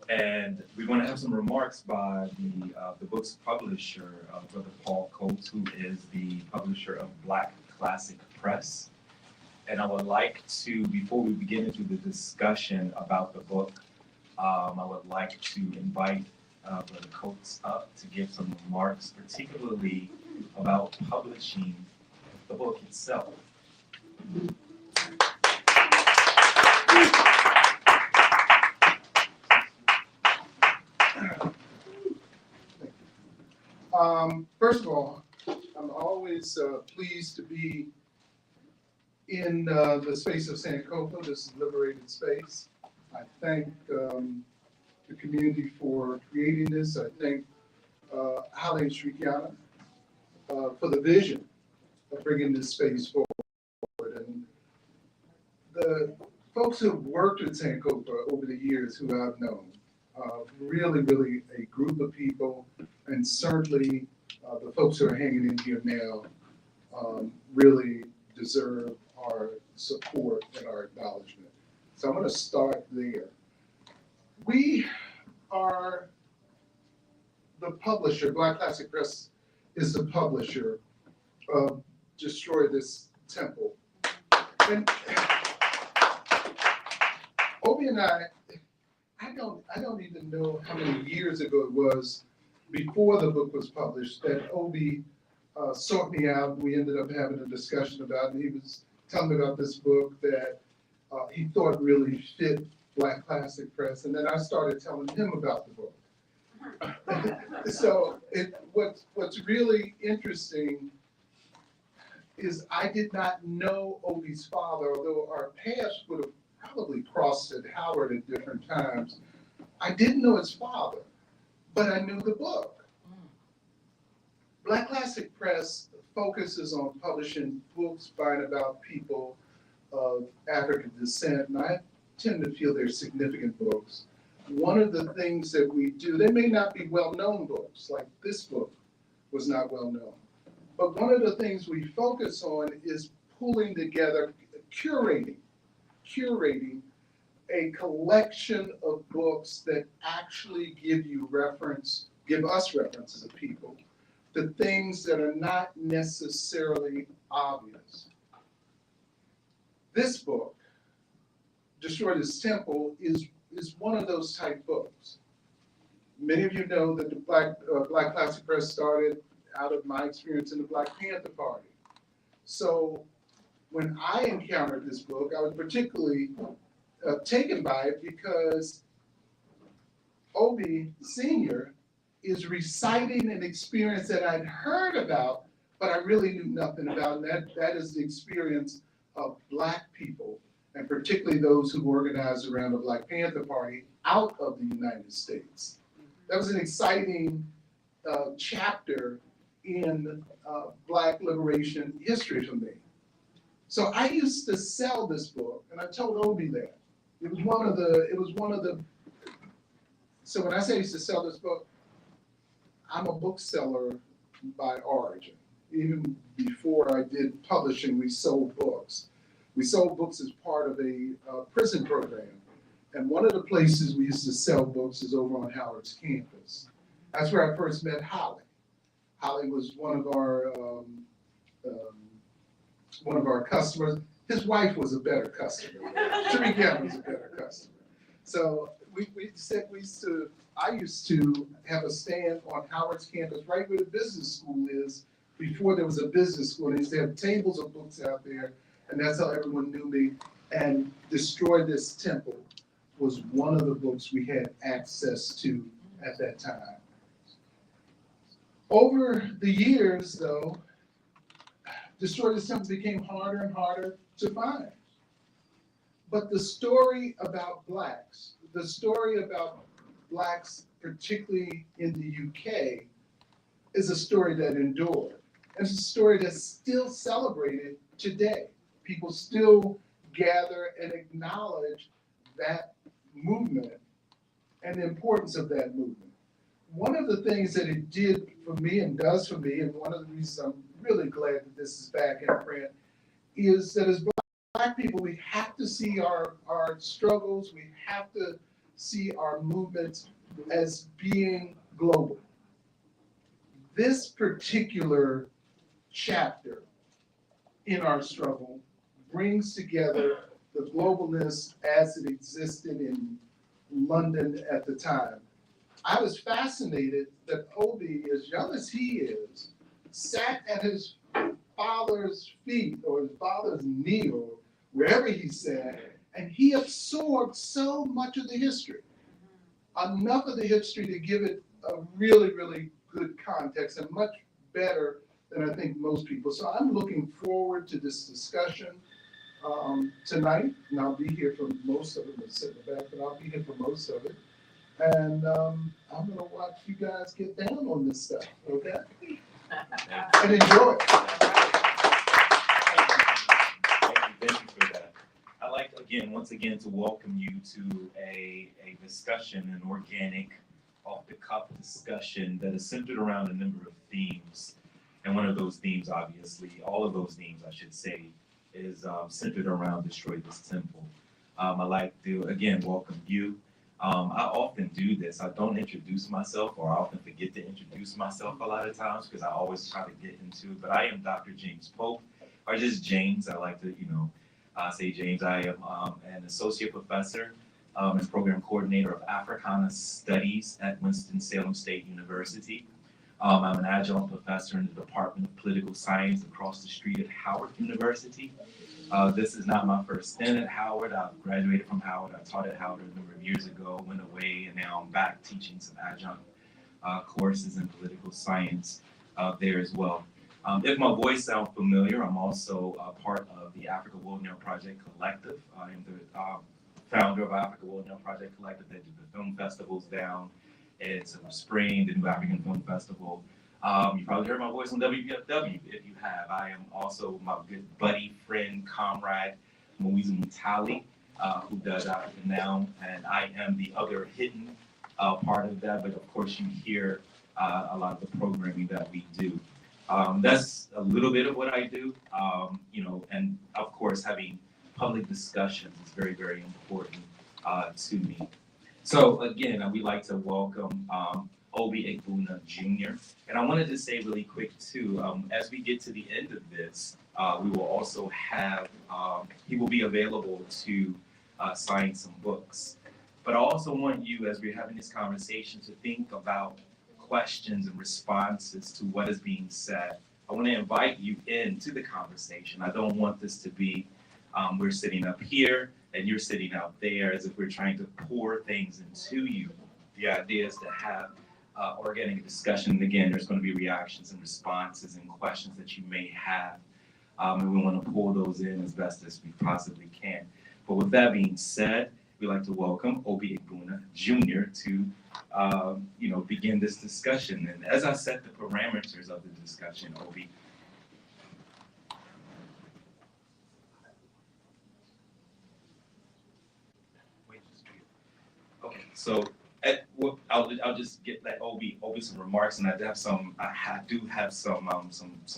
And we're going to have some remarks by the book's publisher, Brother Paul Coates, who is the publisher of Black Classic Press. And I would like to, before we begin into the discussion about the book, I would like to invite Brother Coates up to give some remarks, particularly about publishing the book itself. First of all, I'm always pleased to be in the space of Sankofa, this liberated space. I thank the community for creating this. I thank Haile and Shrikiana for the vision of bringing this space forward. And the folks who have worked at Sankofa over the years who I've known, really a group of people, and certainly the folks who are hanging in here now really deserve our support and our acknowledgement. So I'm going to start there. We are the publisher, Black Classic Press is the publisher of Destroy This Temple. And Obi and I don't even know how many years ago it was before the book was published that Obi sought me out. We ended up having a discussion about it. And he was telling me about this book that he thought really fit Black Classic Press. And then I started telling him about the book. So what's really interesting is I did not know Obi's father, although our paths would have probably crossed at Howard at different times. I didn't know his father, but I knew the book. Black Classic Press focuses on publishing books by and about people of African descent, and I tend to feel they're significant books. One of the things that we do, they may not be well-known books, like this book was not well-known, but one of the things we focus on is pulling together, curating a collection of books that actually give us reference as a people to things that are not necessarily obvious. This book, Destroy This Temple, is one of those type books. Many of you know that the Black Classic Press started out of my experience in the Black Panther Party. So when I encountered this book, I was particularly taken by it because Obi Sr. is reciting an experience that I'd heard about, but I really knew nothing about, and that is the experience of Black people, and particularly those who organized around the Black Panther Party out of the United States. That was an exciting chapter in Black liberation history for me. So I used to sell this book, and I told Obi that. It was one of the, so when I say I used to sell this book, I'm a bookseller by origin. Even before I did publishing, we sold books. We sold books as part of a prison program. And one of the places we used to sell books is over on Howard's campus. That's where I first met Haile. Haile was one of our customers. His wife was a better customer. Shrikiana was a better customer. So I used to have a stand on Howard's campus, right where the business school is, before there was a business school. They used to have tables of books out there, and that's how everyone knew me. And Destroy This Temple was one of the books we had access to at that time. Over the years, though, Destroy This Temple became harder and harder to find. But the story about Blacks, particularly in the UK, is a story that endured. It's a story that's still celebrated today. People still gather and acknowledge that movement and the importance of that movement. One of the things that it did for me and does for me, and one of the reasons I'm really glad that this is back in print, is that as Black people, we have to see our struggles, we have to see our movement as being global. This particular chapter in our struggle brings together the globalness as it existed in London at the time. I was fascinated that Obi, as young as he is, sat at his father's feet or his father's knee or wherever he sat, and he absorbed so much of the history, enough of the history to give it a really, really good context and much better than I think most people. So I'm looking forward to this discussion tonight, and I'll be here for most of it. I'm sitting in the back, but I'll be here for most of it. And I'm gonna watch you guys get down on this stuff, okay? And enjoy it. Thank you for that. I'd like, again, once again, to welcome you to a discussion, an organic, off-the-cuff discussion that is centered around a number of themes. And one of those themes, obviously, all of those themes, I should say, is centered around Destroy This Temple. I'd like to, again, welcome you. I often do this. I don't introduce myself, or I often forget to introduce myself a lot of times because I always try to get into it. But I am Dr. James Pope, or just James. I like to, say James. I am an associate professor and program coordinator of Africana Studies at Winston-Salem State University. I'm an adjunct professor in the Department of Political Science across the street at Howard University. This is not my first stint at Howard. I graduated from Howard. I taught at Howard a number of years ago, went away, and now I'm back teaching some adjunct courses in political science there as well. If my voice sounds familiar, I'm also part of the Africa World Now Project Collective. I am the founder of Africa World Now Project Collective that do the film festivals down in Silver Spring, the New African Film Festival. You probably heard my voice on WPFW. If you have, I am also my good buddy, friend, comrade, Moise Mutali, who does Africa Now, and I am the other hidden part of that. But of course, you hear a lot of the programming that we do. That's a little bit of what I do, and of course, having public discussions is very, very important to me. So again, we'd like to welcome Obi Egbuna Jr. And I wanted to say really quick too, as we get to the end of this, we will also have, he will be available to sign some books. But I also want you, as we're having this conversation, to think about questions and responses to what is being said. I want to invite you into the conversation. I don't want this to be, we're sitting up here and you're sitting out there as if we're trying to pour things into you. The idea is to have organic discussion. And again, there's going to be reactions and responses and questions that you may have. And we want to pull those in as best as we possibly can. But with that being said, we'd like to welcome Obi Egbuna Jr. to begin this discussion. And as I set the parameters of the discussion, Obi, okay, so I'll just let Obi some remarks, and I do have some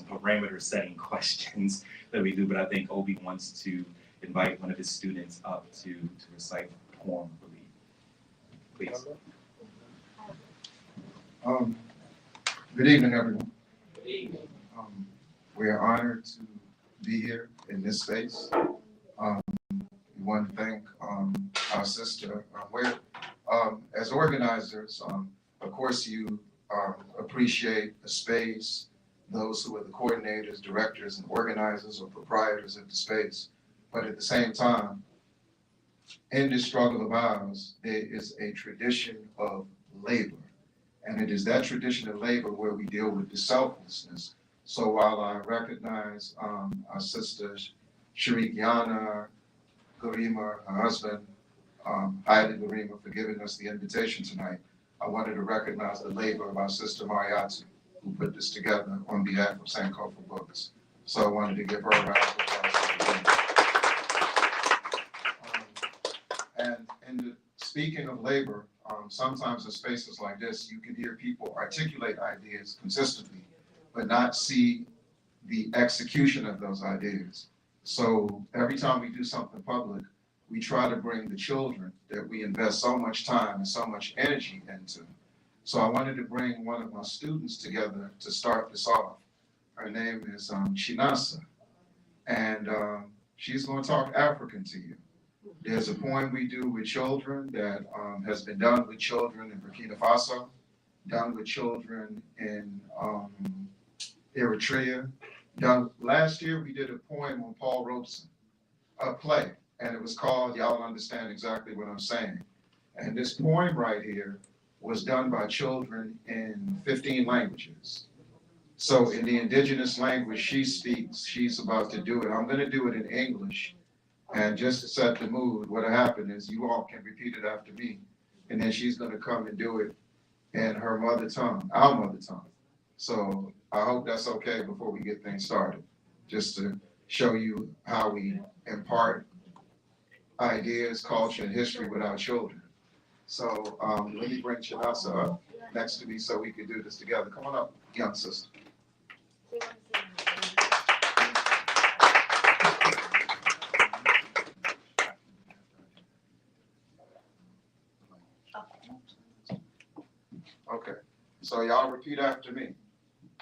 parameter setting questions that we do, but I think Obi wants to invite one of his students up to recite a poem, I believe. Please. Good evening, everyone. Good evening. We are honored to be here in this space. We want to thank our sister. As organizers, of course, you appreciate the space, those who are the coordinators, directors, and organizers or proprietors of the space. But at the same time, in this struggle of ours, there is a tradition of labor. And it is that tradition of labor where we deal with the selflessness. So while I recognize our sister Sharikiana Garima, her husband, Haile Garima, for giving us the invitation tonight, I wanted to recognize the labor of our sister Mariatu, who put this together on behalf of Sankofa Books. So I wanted to give her a round of applause. And speaking of labor, sometimes in spaces like this, you can hear people articulate ideas consistently, but not see the execution of those ideas. So every time we do something public, we try to bring the children that we invest so much time and so much energy into. So I wanted to bring one of my students together to start this off. Her name is Chinasa, and she's going to talk African to you. There's a poem we do with children that has been done with children in Burkina Faso, done with children in Eritrea. Last year we did a poem on Paul Robeson, a play, and it was called, y'all understand exactly what I'm saying. And this poem right here was done by children in 15 languages. So in the indigenous language she speaks, she's about to do it. I'm gonna do it in English. And just to set the mood, what'll happen is you all can repeat it after me. And then she's gonna come and do it in her mother tongue, our mother tongue. So I hope that's okay before we get things started, just to show you how we impart ideas, culture, and history with our children. So let me bring Chinasa up next to me so we can do this together. Come on up, young sister. Okay, so y'all repeat after me.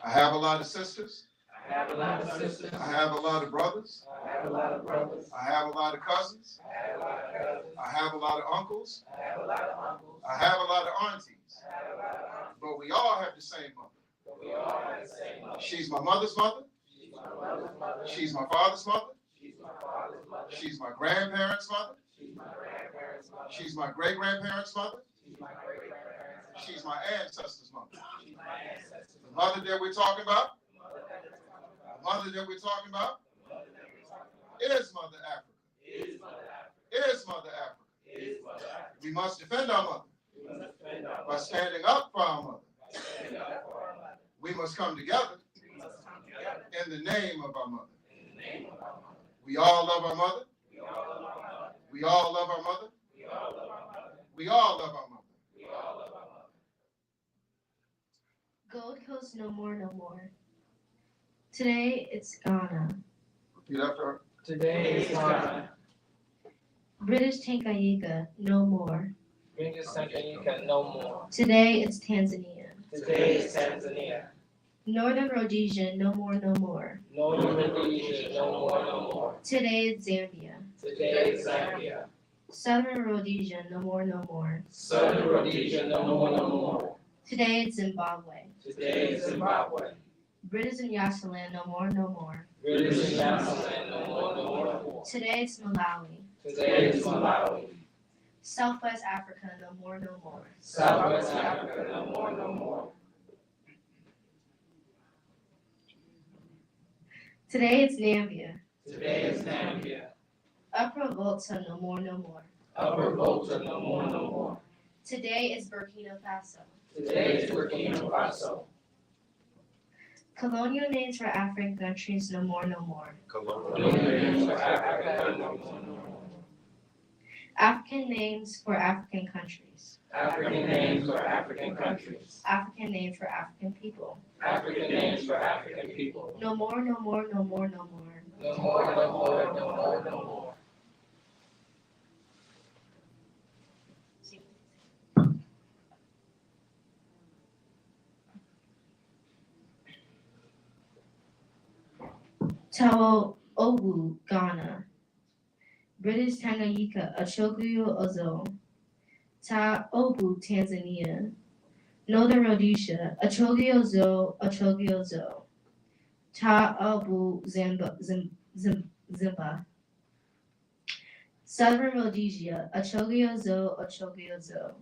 I have a lot of sisters. I have a lot of sisters. I have a lot of brothers. I have a lot of brothers. I have a lot of cousins. I have a lot of cousins. I have a lot of uncles. I have a lot of uncles. I have a lot of aunties. I have a lot of aunts. But we all have the same mother. But we all have the same mother. She's my mother's mother. She's my mother's mother. She's my father's mother. She's my father's mother. She's my grandparents' mother. She's my grandparents' mother. She's my great-grandparents' mother. She's my great-grandparents' mother. She's my ancestors' mother. She's my ancestors' The mother that we're talking about, The mother that we're talking about. the mother that we're talking about The mother that we're talking about. is Mother Africa. Is Mother Africa. Is Mother Africa. Is Mother Africa. We must defend our mother We must defend our by mother. standing up for our mother. By standing up for our mother. We must come together We must come together in the name of our mother. in the name of our mother. We all love our mother. We all love our mother. We all love our mother. We all love our mother. We all love our mother. We all love our mother. Gold Coast no more, no more. Today it's Ghana. Repeat after her. Today is Ghana. British Tanganyika no more. British Tanganyika no more. Today it's Tanzania. Today is Tanzania. Northern Rhodesia no more, no more. Northern Rhodesia no more, no more. Today it's Zambia. Today is Zambia. Southern Rhodesia no more, no more. Southern Rhodesia no more, no more. Today it's Zimbabwe. Today is Zimbabwe. British and Nyasaland no more, no more. British and Nyasaland no more, no more. Today it's Malawi. Today is Malawi. Southwest Africa no more, no more. Southwest Africa no more, no more. Today it's Namibia. Today is Zambia. Upper Volta no more, no more. Upper Volta no more, no more. Today is Burkina Faso. Today is Burkina Faso. Colonial names for African countries no more, no more. Colonial names for Africa no more, no more. African names for African countries. African names for African countries. African names for African people. African names for African people. No more, no more, no more, no more. No more, no more, no more, no more. Tao Obu, Ghana. British Tanganyika, Achogio Ozo. Ta Obu, Tanzania. Northern Rhodesia, Achogio Zo, Achogio Zo. Ta Obu, Zimba. Southern Rhodesia, Achogio Zo, Achogio Zo.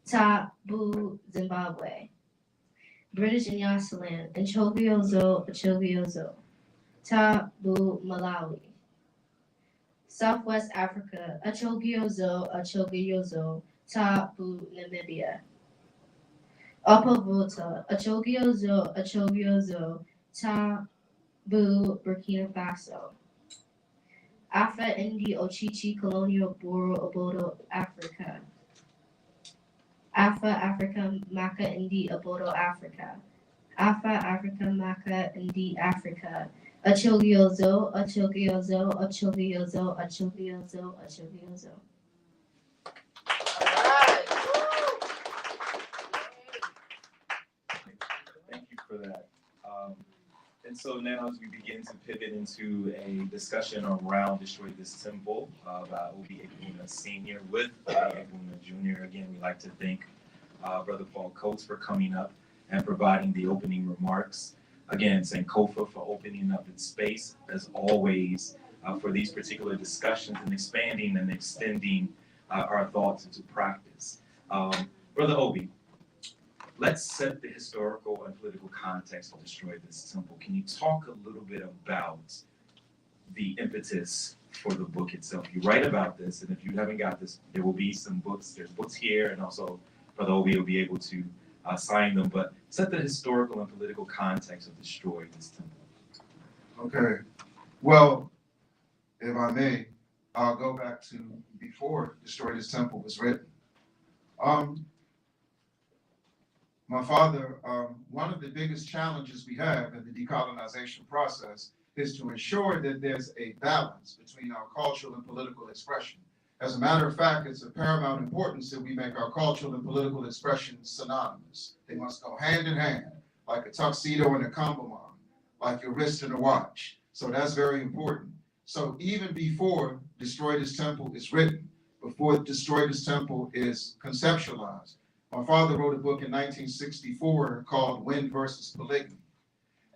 Ta Bu, Zimbabwe. British and Nyasaland, Achogio Zo, Achogio Zo. Tabu, Malawi. Southwest Africa, Achogiozo, Achogiozo, Tabu, Namibia. Upper Volta, Achogiozo, Achogiozo, Tabu, Burkina Faso. Afa Indi Ochichi Colonial Boro Obodo, Africa. Afa Africa Maka Indi Obodo, Africa. Afa Africa Maka Indi Africa. Achogiozo, Achogiozo, Achogiozo, Achogiozo, Achogiozo. Thank you for that. And so now as we begin to pivot into a discussion around Destroy This Temple by Obi Egbuna Sr. with Obi Egbuna Jr. Again, we'd like to thank Brother Paul Coates for coming up and providing the opening remarks. Again, Sankofa for opening up its space, as always, for these particular discussions and expanding and extending our thoughts into practice. Brother Obi, let's set the historical and political context to Destroy This Temple. Can you talk a little bit about the impetus for the book itself? You write about this, and if you haven't got this, there will be some books. There's books here, and also Brother Obi will be able to sign them. But set the historical and political context of Destroy This Temple. Okay. Well, if I may, I'll go back to before Destroy This Temple was written. My father, one of the biggest challenges we have in the decolonization process is to ensure that there's a balance between our cultural and political expression. As a matter of fact, it's of paramount importance that we make our cultural and political expression synonymous. They must go hand in hand, like a tuxedo and a kambamon, like your wrist and a watch. So that's very important. So even before Destroy This Temple is written, before Destroy This Temple is conceptualized, my father wrote a book in 1964 called Wind versus Polygamy.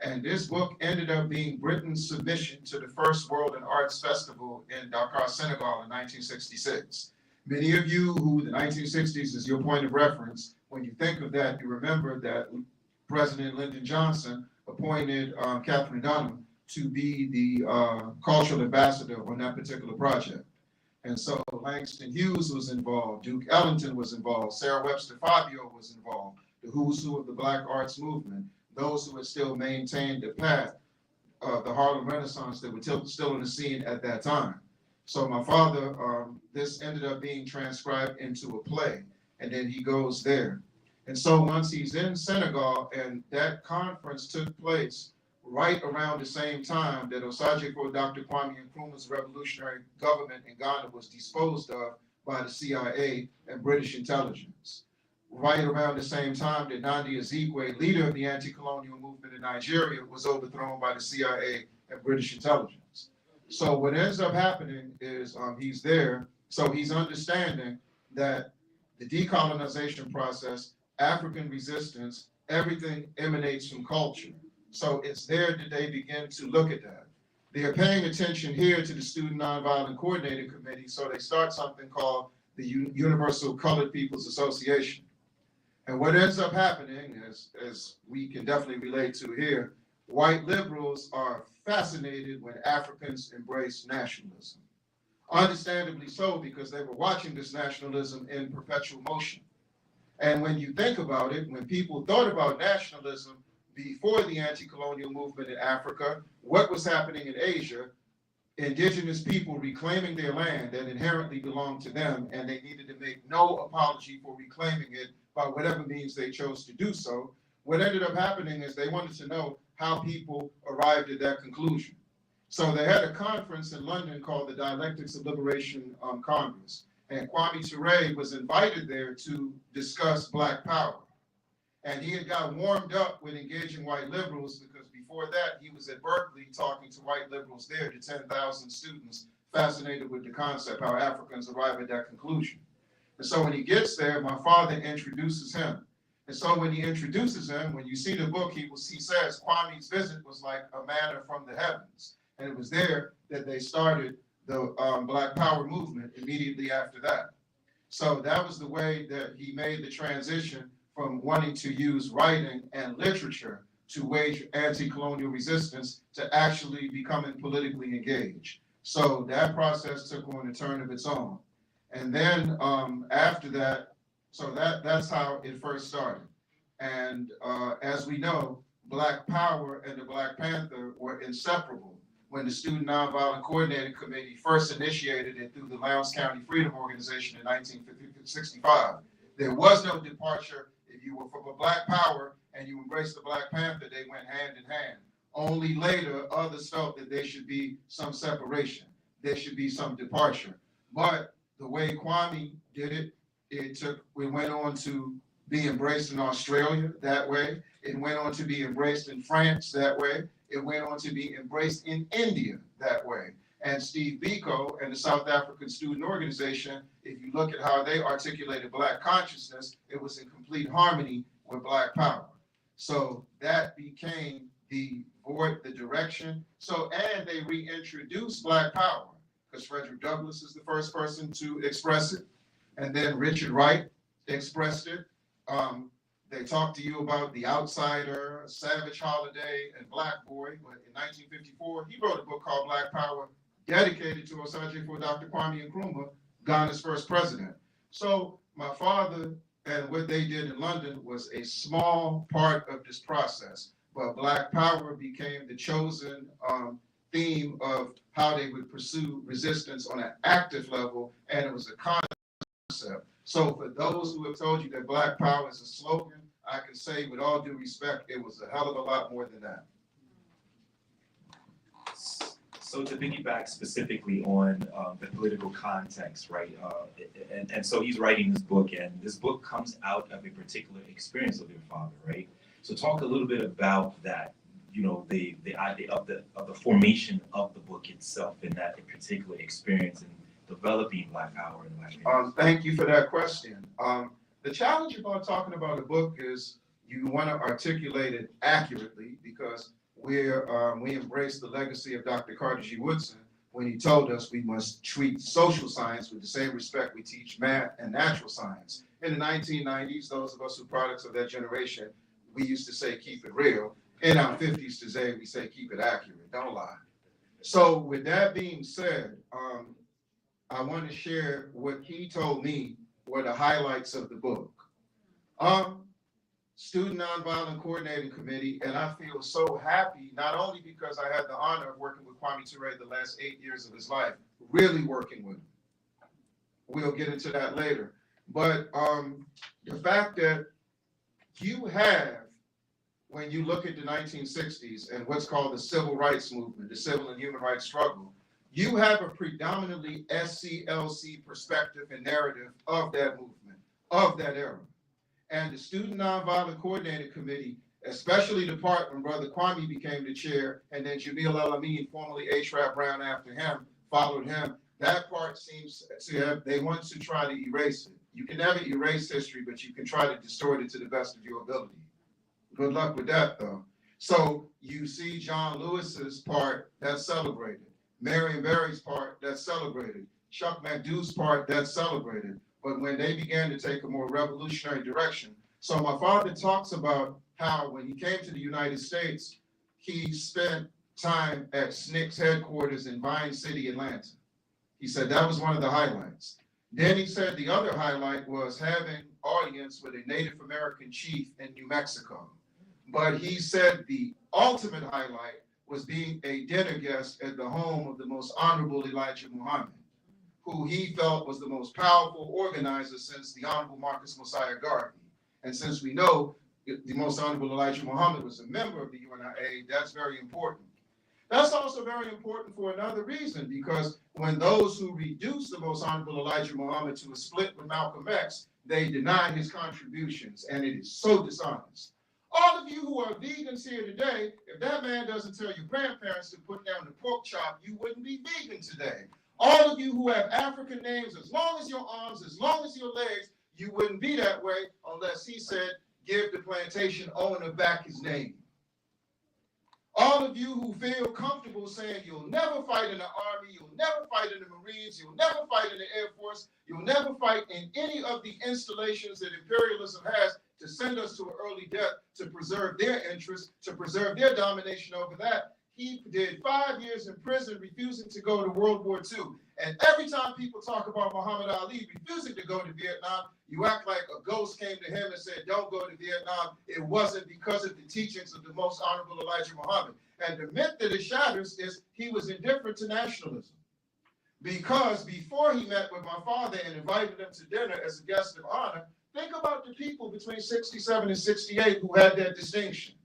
And this book ended up being Britain's submission to the first World and Arts Festival in Dakar, Senegal in 1966. Many of you who the 1960s is your point of reference, when you think of that, you remember that President Lyndon Johnson appointed Catherine Dunham to be the cultural ambassador on that particular project. And so Langston Hughes was involved, Duke Ellington was involved, Sarah Webster Fabio was involved, the who's who of the Black arts movement, those who had still maintained the path of the Harlem Renaissance that were still in the scene at that time. So my father, this ended up being transcribed into a play, and then he goes there. And so once he's in Senegal, and that conference took place right around the same time that Osajiko Dr. Kwame Nkrumah's revolutionary government in Ghana was disposed of by the CIA and British intelligence. Right around the same time that Nnamdi Azikiwe, leader of the anti-colonial movement in Nigeria, was overthrown by the CIA and British intelligence. So what ends up happening is he's there, so he's understanding that the decolonization process, African resistance, everything emanates from culture. So it's there that they begin to look at that. They are paying attention here to the Student Nonviolent Coordinating Committee, so they start something called the Universal Colored People's Association. And what ends up happening, as we can definitely relate to here, white liberals are fascinated when Africans embrace nationalism. Understandably so, because they were watching this nationalism in perpetual motion. And when you think about it, when people thought about nationalism, before the anti-colonial movement in Africa, what was happening in Asia, indigenous people reclaiming their land that inherently belonged to them, and they needed to make no apology for reclaiming it by whatever means they chose to do so. What ended up happening is they wanted to know how people arrived at that conclusion. So they had a conference in London called the Dialectics of Liberation Congress, and Kwame Ture was invited there to discuss Black Power. And he had got warmed up with engaging white liberals because before that, he was at Berkeley talking to white liberals there, to 10,000 students fascinated with the concept, how Africans arrive at that conclusion. And so when he gets there, my father introduces him. And so when he introduces him, when you see the book, he says Kwame's visit was like a manna from the heavens. And it was there that they started the Black Power movement immediately after that. So that was the way that he made the transition from wanting to use writing and literature to wage anti-colonial resistance to actually becoming politically engaged. So that process took on a turn of its own. And then after that, so that's how it first started. And as we know, Black Power and the Black Panther were inseparable. When the Student Nonviolent Coordinating Committee first initiated it through the Lowndes County Freedom Organization in 1965, there was no departure. If you were for Black Power and you embraced the Black Panther, they went hand in hand. Only later, others felt that there should be some separation. There should be some departure. But the way Kwame did it, we went on to be embraced in Australia that way. It went on to be embraced in France that way. It went on to be embraced in India that way. And Steve Biko and the South African Student Organization, if you look at how they articulated Black consciousness, it was in complete harmony with Black power. So that became the direction. So, and they reintroduced Black power, because Frederick Douglass is the first person to express it. And then Richard Wright expressed it. They talked to you about The Outsider, Savage Holiday, and Black Boy. But in 1954, he wrote a book called Black Power, dedicated to Osagyefo for Dr. Kwame Nkrumah, Ghana's first president. So my father and what they did in London was a small part of this process. But Black Power became the chosen theme of how they would pursue resistance on an active level, and it was a concept. So for those who have told you that Black Power is a slogan, I can say with all due respect, it was a hell of a lot more than that. So to piggyback specifically on the political context, right? And so he's writing this book, and this book comes out of a particular experience of your father, right? So talk a little bit about that, you know, the idea of the formation of the book itself and that particular experience in developing Black Power and Black people. Thank you for that question. The challenge about talking about a book is you want to articulate it accurately, because we embrace the legacy of Dr. Carter G. Woodson when he told us we must treat social science with the same respect we teach math and natural science. In the 1990s, those of us who are products of that generation, we used to say keep it real. In our 50s today, we say keep it accurate, don't lie. So with that being said, I want to share what he told me were the highlights of the book. Student Nonviolent Coordinating Committee, and I feel so happy, not only because I had the honor of working with Kwame Ture the last 8 years of his life, really working with him. We'll get into that later. But the fact that you have, when you look at the 1960s and what's called the civil rights movement, the civil and human rights struggle, you have a predominantly SCLC perspective and narrative of that movement, of that era. And the Student Nonviolent Coordinating Committee, especially the part when Brother Kwame became the chair, and then Jamil El-Amin, formerly H. Rap Brown after him, followed him, that part seems to have, they want to try to erase it. You can never erase history, but you can try to distort it to the best of your ability. Good luck with that, though. So you see John Lewis's part, that's celebrated. Marion Barry's part, that's celebrated. Chuck McDou's part, that's celebrated. But when they began to take a more revolutionary direction. So my father talks about how when he came to the United States, he spent time at SNCC's headquarters in Vine City, Atlanta. He said that was one of the highlights. Then he said the other highlight was having audience with a Native American chief in New Mexico. But he said the ultimate highlight was being a dinner guest at the home of the most honorable Elijah Muhammad, who he felt was the most powerful organizer since the Honorable Marcus Mosiah Garvey. And since we know the most honorable Elijah Muhammad was a member of the UNIA, that's very important. That's also very important for another reason, because when those who reduced the most honorable Elijah Muhammad to a split with Malcolm X, they denied his contributions, and it is so dishonest. All of you who are vegans here today, if that man doesn't tell your grandparents to put down the pork chop, you wouldn't be vegan today. All of you who have African names, as long as your arms, as long as your legs, you wouldn't be that way unless he said, give the plantation owner back his name. All of you who feel comfortable saying you'll never fight in the Army, you'll never fight in the Marines, you'll never fight in the Air Force, you'll never fight in any of the installations that imperialism has to send us to an early death, to preserve their interests, to preserve their domination over that. He did 5 years in prison, refusing to go to World War II. And every time people talk about Muhammad Ali refusing to go to Vietnam, you act like a ghost came to him and said, don't go to Vietnam. It wasn't because of the teachings of the most honorable Elijah Muhammad. And the myth that it shatters is he was indifferent to nationalism. Because before he met with my father and invited him to dinner as a guest of honor, think about the people between 67 and 68 who had that distinction.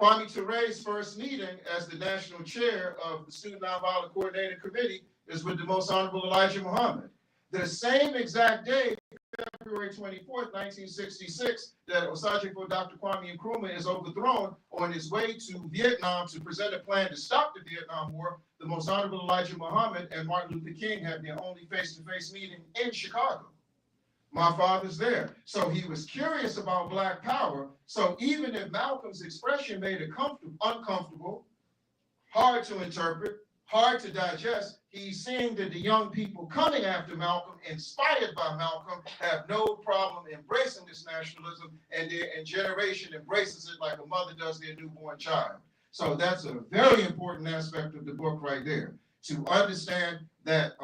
Kwame Ture's first meeting as the national chair of the Student Nonviolent Coordinating Committee is with the Most Honorable Elijah Muhammad. The same exact day, February 24th, 1966, that Osajifo Dr. Kwame Nkrumah is overthrown on his way to Vietnam to present a plan to stop the Vietnam War, the Most Honorable Elijah Muhammad and Martin Luther King had their only face-to-face meeting in Chicago. My father's there. So he was curious about Black power. So even if Malcolm's expression made it uncomfortable, hard to interpret, hard to digest, he's seeing that the young people coming after Malcolm, inspired by Malcolm, have no problem embracing this nationalism, and their generation embraces it like a mother does their newborn child. So that's a very important aspect of the book right there, to understand that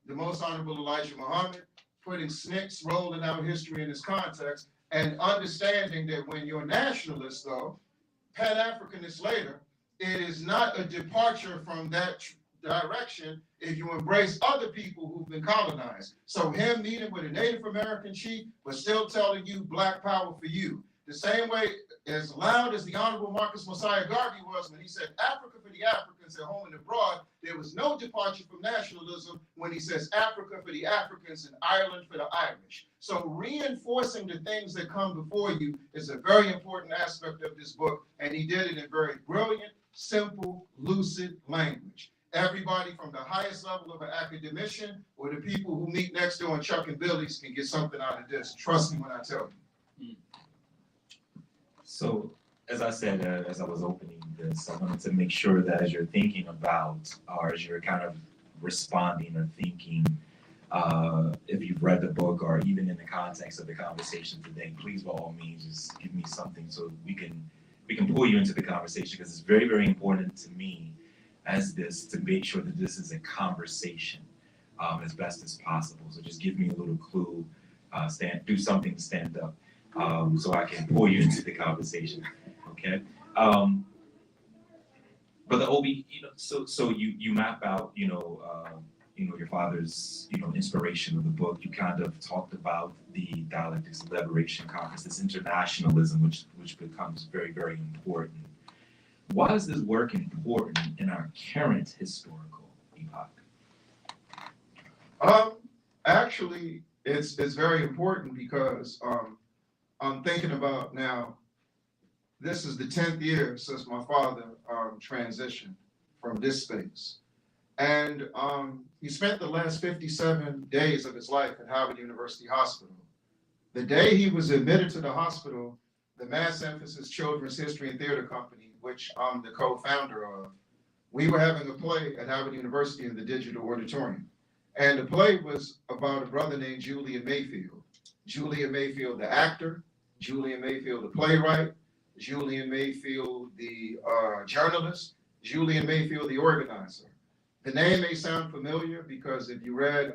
the Most Honorable Elijah Muhammad, putting SNCC's role in our history in its context, and understanding that when you're nationalist, though, Pan-Africanist later, it is not a departure from that direction if you embrace other people who've been colonized. So him meeting with a Native American chief, but still telling you Black power for you. The same way, as loud as the Honorable Marcus Mosiah Garvey was when he said Africa for the Africans at home and abroad, there was no departure from nationalism when he says Africa for the Africans and Ireland for the Irish. So reinforcing the things that come before you is a very important aspect of this book, and he did it in very brilliant, simple, lucid language. Everybody from the highest level of an academician or the people who meet next door in Chuck and Billy's can get something out of this. Trust me when I tell you. So, as I said, as I was opening this, I wanted to make sure that as you're thinking about, or as you're kind of responding or thinking, if you've read the book or even in the context of the conversation today, please by all means just give me something so we can pull you into the conversation, because it's very, very important to me as this to make sure that this is a conversation as best as possible. So just give me a little clue, do something to stand up. So I can pull you into the conversation, okay? But the Obi, so you map out, your father's, inspiration of the book. You kind of talked about the Dialectics of Liberation Conference, this internationalism, which becomes very, very important. Why is this work important in our current historical epoch? Actually, it's very important because I'm thinking about now, this is the 10th year since my father transitioned from this space. And he spent the last 57 days of his life at Howard University Hospital. The day he was admitted to the hospital, the Mass Emphasis Children's History and Theater Company, which I'm the co-founder of, we were having a play at Howard University in the Digital Auditorium. And the play was about a brother named Julian Mayfield. Julian Mayfield, the actor, Julian Mayfield, the playwright, Julian Mayfield, the journalist, Julian Mayfield, the organizer. The name may sound familiar because if you read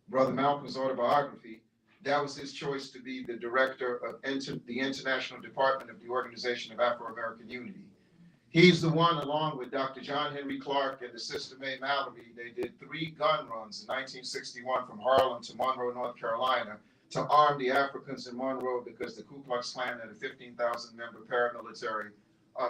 Brother Malcolm's autobiography, that was his choice to be the director of the International Department of the Organization of Afro-American Unity. He's the one, along with Dr. John Henry Clark and the Sister Mae Mallory, they did 3 gun runs in 1961 from Harlem to Monroe, North Carolina, to arm the Africans in Monroe because the Ku Klux Klan had a 15,000-member paramilitary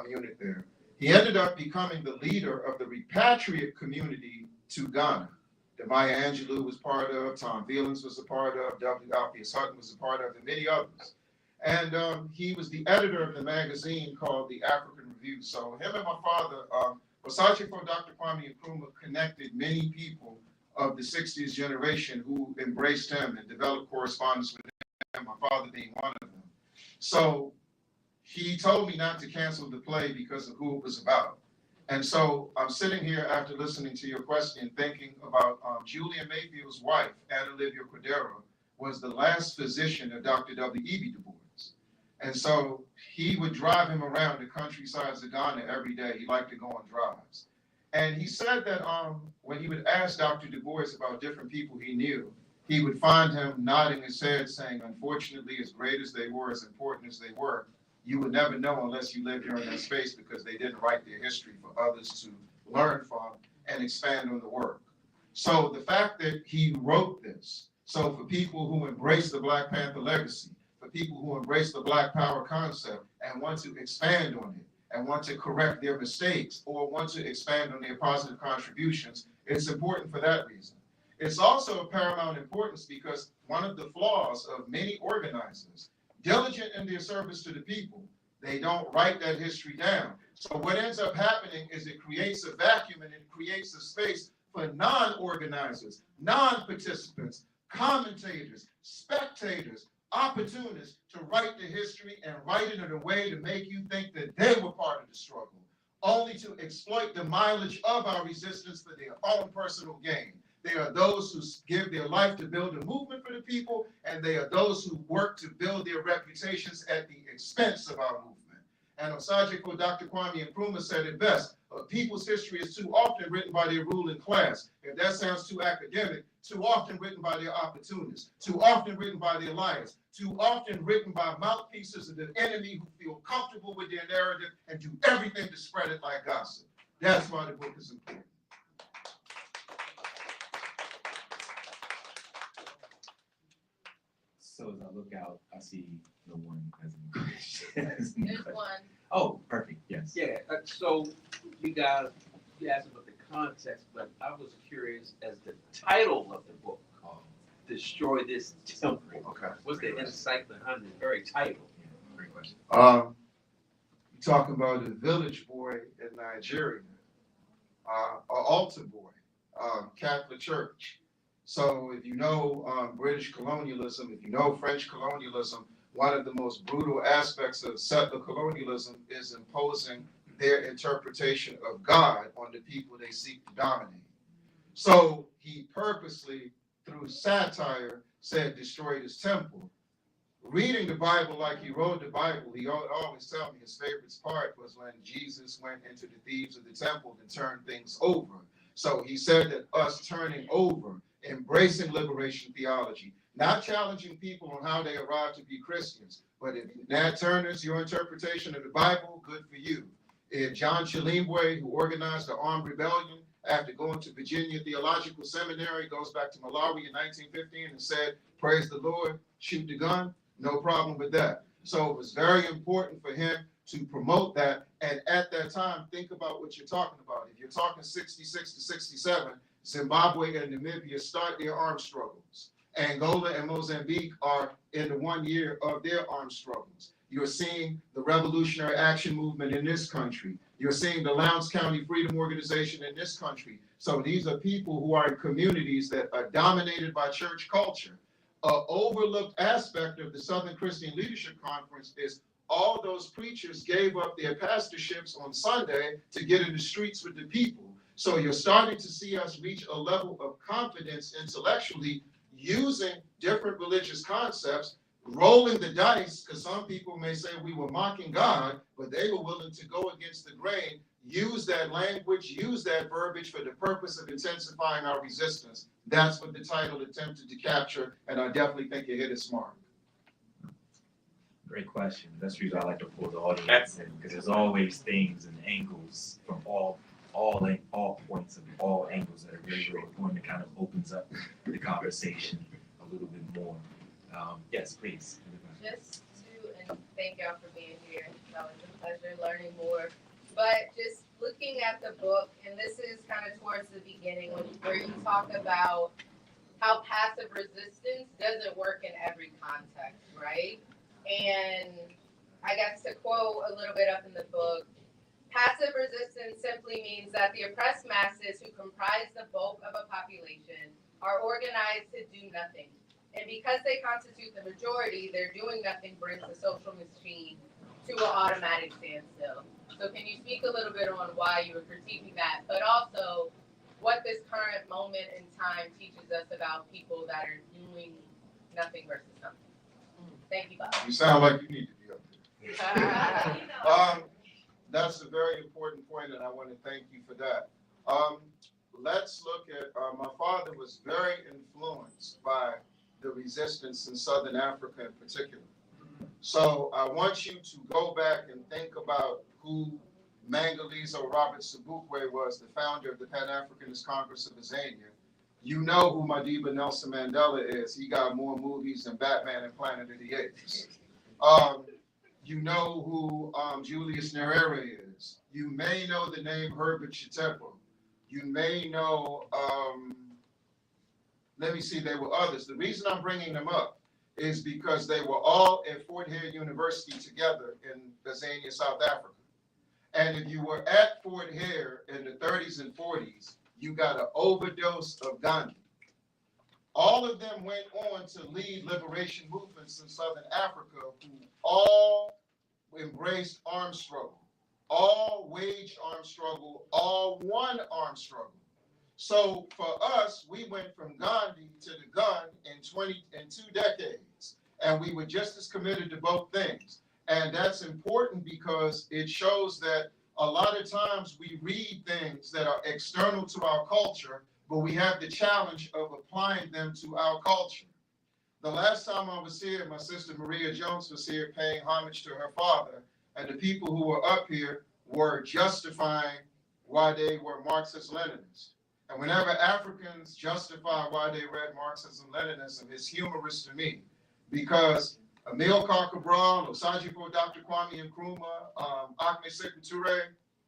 unit there. He ended up becoming the leader of the repatriate community to Ghana that Maya Angelou was part of, Tom Vealance was a part of, W. Alpheus Hutton was a part of, and many others. And he was the editor of the magazine called the African Review. So him and my father, Osajifo Dr. Kwame Nkrumah connected many people of the 60s generation who embraced him and developed correspondence with him, my father being one of them. So he told me not to cancel the play because of who it was about. And so I'm sitting here after listening to your question thinking about Julian Mayfield's wife, Anna Olivia Cordero, was the last physician of Dr. W.E.B. Du Bois. And so he would drive him around the countrysides of Ghana every day. He liked to go on drives. And he said that when he would ask Dr. Du Bois about different people he knew, he would find him nodding his head saying, unfortunately, as great as they were, as important as they were, you would never know unless you lived during that space because they didn't write their history for others to learn from and expand on the work. So the fact that he wrote this, so for people who embrace the Black Panther legacy, for people who embrace the Black Power concept and want to expand on it and want to correct their mistakes or want to expand on their positive contributions, it's important for that reason. It's also of paramount importance because one of the flaws of many organizers, diligent in their service to the people, they don't write that history down. So what ends up happening is it creates a vacuum and it creates a space for non-organizers, non-participants, commentators, spectators, opportunists to write the history and write it in a way to make you think that they were part of the struggle, only to exploit the mileage of our resistance for their own personal gain. They are those who give their life to build a movement for the people, and they are those who work to build their reputations at the expense of our movement. And Osajiko Dr. Kwame Nkrumah said it best, a people's history is too often written by their ruling class. If that sounds too academic, too often written by their opportunists, too often written by their liars, too often written by mouthpieces of the enemy who feel comfortable with their narrative and do everything to spread it like gossip. That's why the book is important. So as I look out, I see no one has any questions. There's one. Oh, perfect, yes. Yeah, so you guys, you asked about the context, but I was curious as the title of the book, Destroy This Temple. Okay. What's the insight behind the very title? Yeah, great question. You're talking about a village boy in Nigeria, an altar boy, Catholic Church. So if you know British colonialism, if you know French colonialism, one of the most brutal aspects of settler colonialism is imposing their interpretation of God on the people they seek to dominate. So he purposely, through satire, said, destroy this temple. Reading the Bible like he wrote the Bible, he always tell me his favorite part was when Jesus went into the thieves of the temple to turn things over. So he said that us turning over, embracing liberation theology, not challenging people on how they arrived to be Christians, but if Nat Turner's your interpretation of the Bible, good for you. If John Chilembwe, who organized the armed rebellion after going to Virginia Theological Seminary, goes back to Malawi in 1915 and said, praise the Lord, shoot the gun, no problem with that. So it was very important for him to promote that. And at that time, think about what you're talking about. If you're talking 66 to 67, Zimbabwe and Namibia start their armed struggles. Angola and Mozambique are in the 1 year of their armed struggles. You're seeing the Revolutionary Action Movement in this country. You're seeing the Lowndes County Freedom Organization in this country. So these are people who are in communities that are dominated by church culture. An overlooked aspect of the Southern Christian Leadership Conference is all those preachers gave up their pastorships on Sunday to get in the streets with the people. So you're starting to see us reach a level of confidence intellectually using different religious concepts, rolling the dice, because some people may say we were mocking God, but they were willing to go against the grain, use that language, use that verbiage for the purpose of intensifying our resistance. That's what the title attempted to capture, and I definitely think it hit its mark. Great question. That's the reason I like to pull the audience in, because there's always things and angles from all points and all angles that are very, very important. It kind of opens up the conversation a little bit more. Yes, please. Just and thank y'all for being here. That was a pleasure learning more. But just looking at the book, and this is kind of towards the beginning where you talk about how passive resistance doesn't work in every context, right? And I guess to quote a little bit up in the book, passive resistance simply means that the oppressed masses who comprise the bulk of a population are organized to do nothing. And because they constitute the majority, their doing nothing brings the social machine to an automatic standstill. So can you speak a little bit on why you were critiquing that, but also what this current moment in time teaches us about people that are doing nothing versus something? Thank you, Bob. You sound like you need to be up there. That's a very important point, and I want to thank you for that. Let's look at, my father was very influenced by the resistance in Southern Africa in particular. So I want you to go back and think about who Mangaliso Robert Sobukwe was, the founder of the Pan-Africanist Congress of Azania. You know who Madiba Nelson Mandela is. He got more movies than Batman and Planet of the Apes. You know who Julius Nyerere is. You may know the name Herbert Chitepo. You may know, let me see, there were others. The reason I'm bringing them up is because they were all at Fort Hare University together in Tanzania, South Africa. And if you were at Fort Hare in the 30s and 40s, you got an overdose of Gandhi. All of them went on to lead liberation movements in Southern Africa who all embraced armed struggle, all waged armed struggle, all won armed struggle. So for us, we went from Gandhi to the gun in 2 decades, and we were just as committed to both things. And that's important because it shows that a lot of times we read things that are external to our culture, but we have the challenge of applying them to our culture. The last time I was here, my sister Maria Jones was here paying homage to her father, and the people who were up here were justifying why they were Marxist-Leninists. And whenever Africans justify why they read Marxism-Leninism, it's humorous to me, because Amilcar Cabral, Osagyefo Dr. Kwame Nkrumah, Ahmed Sekou Touré,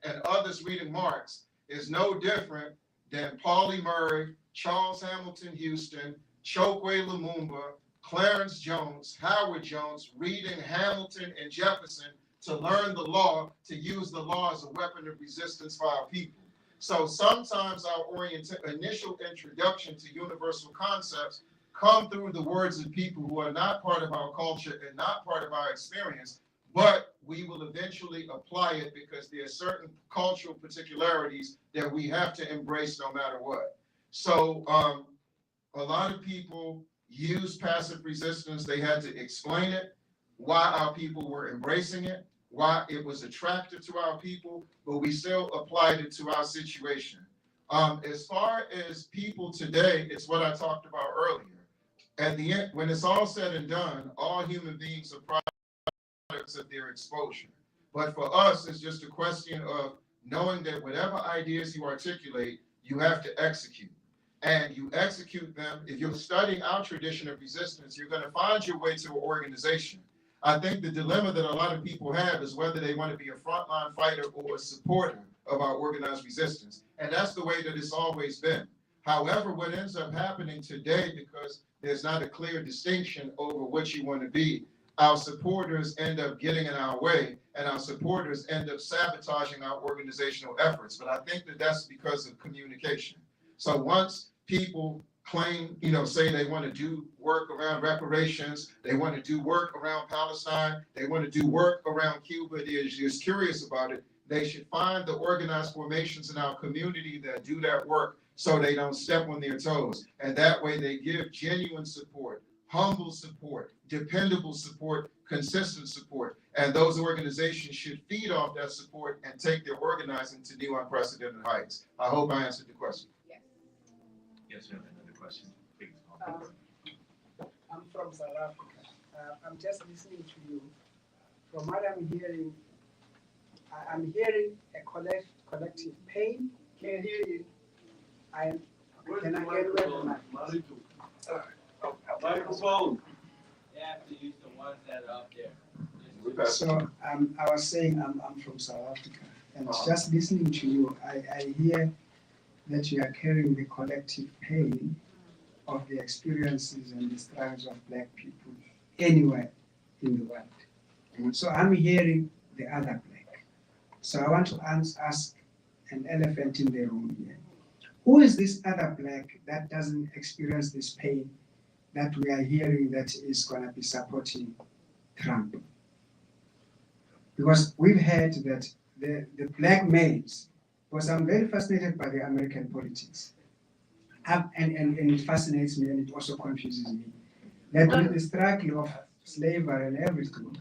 and others reading Marx is no different than Pauli Murray, Charles Hamilton Houston, Chokwe Lumumba, Clarence Jones, Howard Jones reading Hamilton and Jefferson to learn the law, to use the law as a weapon of resistance for our people. So sometimes our initial introduction to universal concepts come through the words of people who are not part of our culture and not part of our experience, but we will eventually apply it because there are certain cultural particularities that we have to embrace no matter what. So a lot of people use passive resistance. They had to explain it, why our people were embracing it, why it was attractive to our people, but we still applied it to our situation. As far as people today, it's what I talked about earlier. At the end, when it's all said and done, all human beings are products of their exposure. But for us, it's just a question of knowing that whatever ideas you articulate, you have to execute. And you execute them. If you're studying our tradition of resistance, you're going to find your way to an organization. I think the dilemma that a lot of people have is whether they want to be a frontline fighter or a supporter of our organized resistance. And that's the way that it's always been. However, what ends up happening today, because there's not a clear distinction over what you want to be, our supporters end up getting in our way, and our supporters end up sabotaging our organizational efforts. But I think that that's because of communication. So once people claim, say they want to do work around reparations, they want to do work around Palestine, they want to do work around Cuba, they're just curious about it, they should find the organized formations in our community that do that work so they don't step on their toes. And that way they give genuine support, humble support, dependable support, consistent support. And those organizations should feed off that support and take their organizing to new unprecedented heights. I hope I answered the question. Yes, we have another question. Please. I'm from South Africa. I'm just listening to you. From what I'm hearing, I'm hearing a collective pain. Can you hear it? Can I get rid of my microphone? You have to use the ones that are up there. So I was saying I'm from South Africa, and just listening to you, I hear that you are carrying the collective pain of the experiences and the struggles of Black people anywhere in the world. So I'm hearing the other Black. So I want to ask an elephant in the room here. Who is this other Black that doesn't experience this pain that we are hearing that is going to be supporting Trump? Because we've heard that the Black males, because I'm very fascinated by the American politics. And it fascinates me, and it also confuses me, that with the struggle of slavery and everything,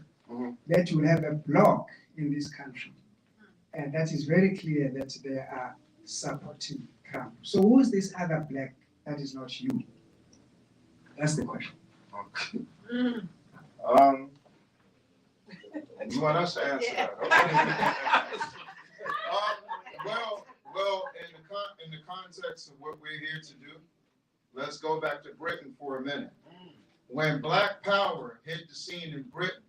that you will have a bloc in this country. And that is very clear that they are supporting Trump. So who is this other Black that is not you? That's the question. You want us to answer that? Okay. Well, in the context of what we're here to do, let's go back to Britain for a minute. When Black Power hit the scene in Britain,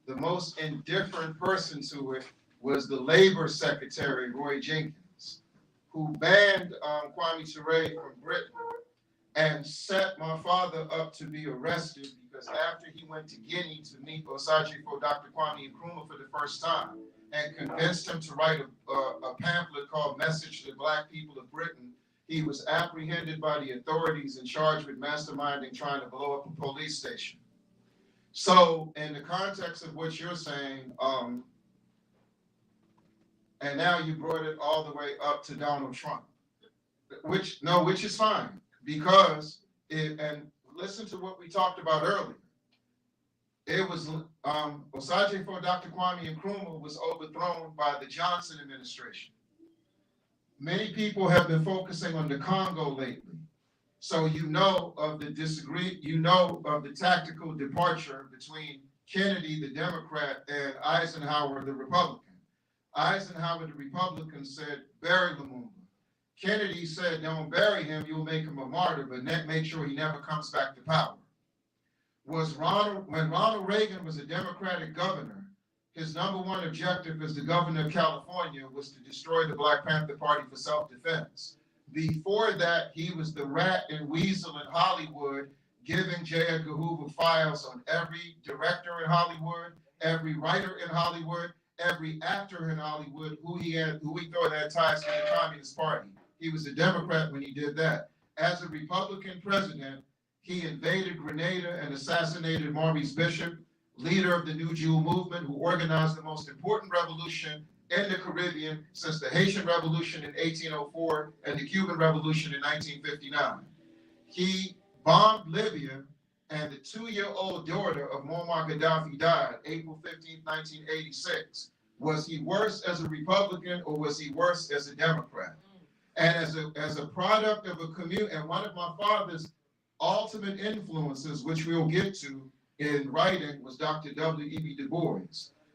the most indifferent person to it was the Labor Secretary, Roy Jenkins, who banned Kwame Ture from Britain and set my father up to be arrested because after he went to Guinea to meet Osagyefo Dr. Kwame Nkrumah for the first time and convinced him to write a pamphlet called Message to the Black People of Britain, he was apprehended by the authorities and charged with masterminding trying to blow up a police station. So in the context of what you're saying, and now you brought it all the way up to Donald Trump, which is fine, because and listen to what we talked about earlier. It was Osagyefo Dr. Kwame Nkrumah was overthrown by the Johnson administration. Many people have been focusing on the Congo lately. So you know of the tactical departure between Kennedy, the Democrat, and Eisenhower, the Republican. Eisenhower, the Republican, said, bury Lumumba. Kennedy said, don't bury him, you'll make him a martyr, but make sure he never comes back to power. When Ronald Reagan was a Democratic governor, his number one objective as the governor of California was to destroy the Black Panther Party for self-defense. Before that, he was the rat and weasel in Hollywood, giving J. Edgar Hoover files on every director in Hollywood, every writer in Hollywood, every actor in Hollywood who he thought had ties to the Communist Party. He was a Democrat when he did that. As a Republican president, he invaded Grenada and assassinated Maurice Bishop, leader of the New Jewel movement, who organized the most important revolution in the Caribbean since the Haitian Revolution in 1804 and the Cuban Revolution in 1959. He bombed Libya, and the 2-year-old daughter of Muammar Gaddafi died April 15, 1986. Was he worse as a Republican or was he worse as a Democrat? And as a product of a community, and one of my father's ultimate influences, which we'll get to in writing, was Dr. W.E.B. Du Bois.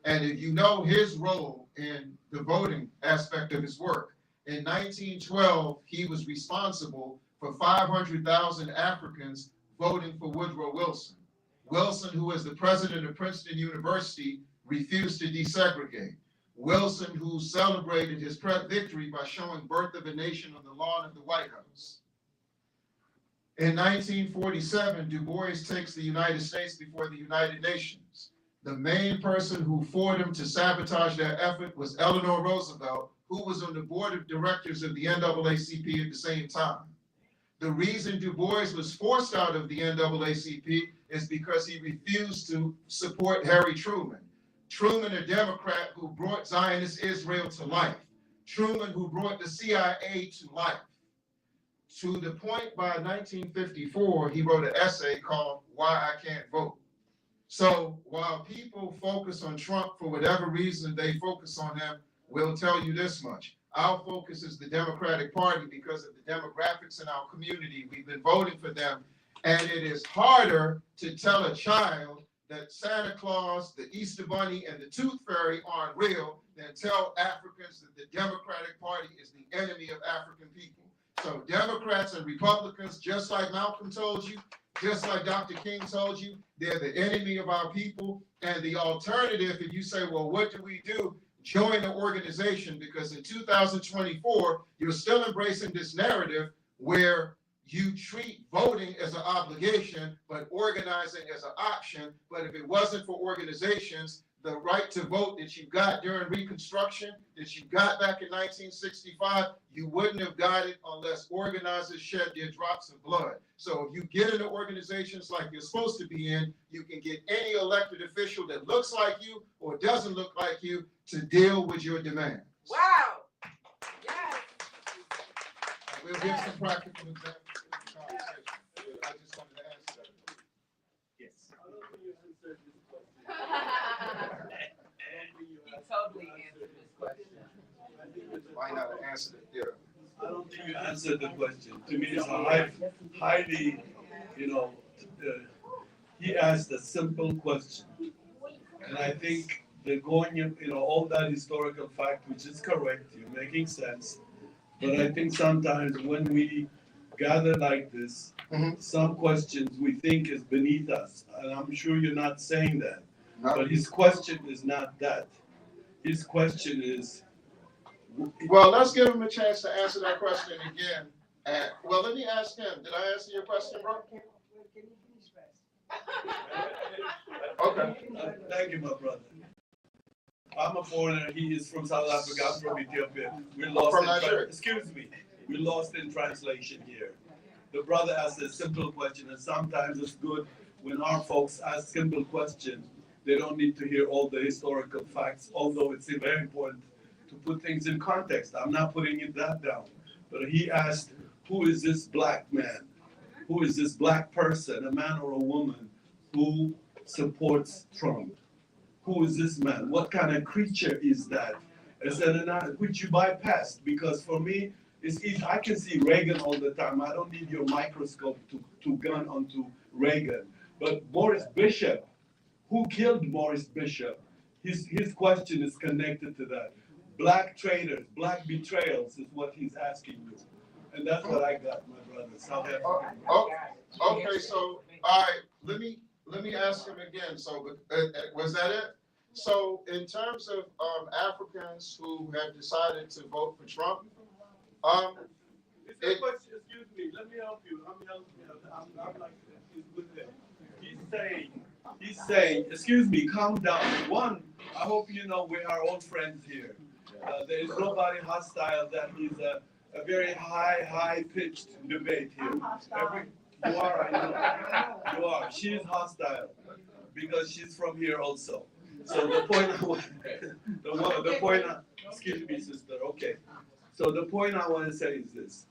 And if you know his role in the voting aspect of his work, in 1912, he was responsible for 500,000 Africans voting for Woodrow Wilson. Wilson, who was the president of Princeton University, refused to desegregate. Wilson, who celebrated his victory by showing Birth of a Nation on the lawn of the White House. In 1947, Du Bois takes the United States before the United Nations. The main person who forced him to sabotage that effort was Eleanor Roosevelt, who was on the board of directors of the NAACP at the same time. The reason Du Bois was forced out of the NAACP is because he refused to support Harry Truman. Truman, a Democrat who brought Zionist Israel to life. Truman, who brought the CIA to life. To the point by 1954, he wrote an essay called Why I Can't Vote. So while people focus on Trump for whatever reason they focus on him, we'll tell you this much. Our focus is the Democratic Party because of the demographics in our community. We've been voting for them. And it is harder to tell a child that Santa Claus, the Easter Bunny, and the Tooth Fairy aren't real than tell Africans that the Democratic Party is the enemy of African people. So Democrats and Republicans, just like Malcolm told you, just like Dr. King told you, they're the enemy of our people. And the alternative, if you say, well, what do we do? Join the organization, because in 2024, you're still embracing this narrative where you treat voting as an obligation, but organizing as an option. But if it wasn't for organizations, the right to vote that you got during Reconstruction, that you got back in 1965, you wouldn't have got it unless organizers shed their drops of blood. So if you get into organizations like you're supposed to be in, you can get any elected official that looks like you or doesn't look like you to deal with your demands. Wow. Yes. We'll give some practical examples in the conversation. I just wanted to answer that. Yes. He totally answered this question. Why not answer it? Yeah. I don't think you answered the question. To me, it's a highly, he asked a simple question. And I think they're going, all that historical fact, which is correct, you're making sense. But I think sometimes when we gather like this, some questions we think is beneath us. And I'm sure you're not saying that. But his question is not that. His question is, Well, let's give him a chance to answer that question again. Well, let me ask him. Did I answer your question, bro? Okay. Thank you, my brother. I'm a foreigner. He is from South Africa. I'm from Ethiopia. We lost From in Nigeria. excuse me. We lost in translation here. The brother asked a simple question, and sometimes it's good when our folks ask simple questions. They don't need to hear all the historical facts, although it's very important to put things in context. I'm not putting that down. But he asked, who is this black man? Who is this black person, a man or a woman, who supports Trump? Who is this man? What kind of creature is that? Which you bypassed, because for me, it's easy. I can see Reagan all the time. I don't need your microscope to gun onto Reagan. But Morris Bishop, who killed Morris Bishop? His question is connected to that. Black traitors, black betrayals is what he's asking you. And that's what I got, my brother. South Africa. Okay, so, all right, let me ask him again. So, was that it? So, in terms of Africans who have decided to vote for Trump, It's a question, excuse me, let me help you. I'm like, he's good there. He's saying, excuse me, calm down. One, I hope you know we are all friends here. There is nobody hostile. That is a very high-pitched debate here. You are, I know. You are. She is hostile because she's from here also. So the point, excuse me, sister. Okay. So the point I want to say is this.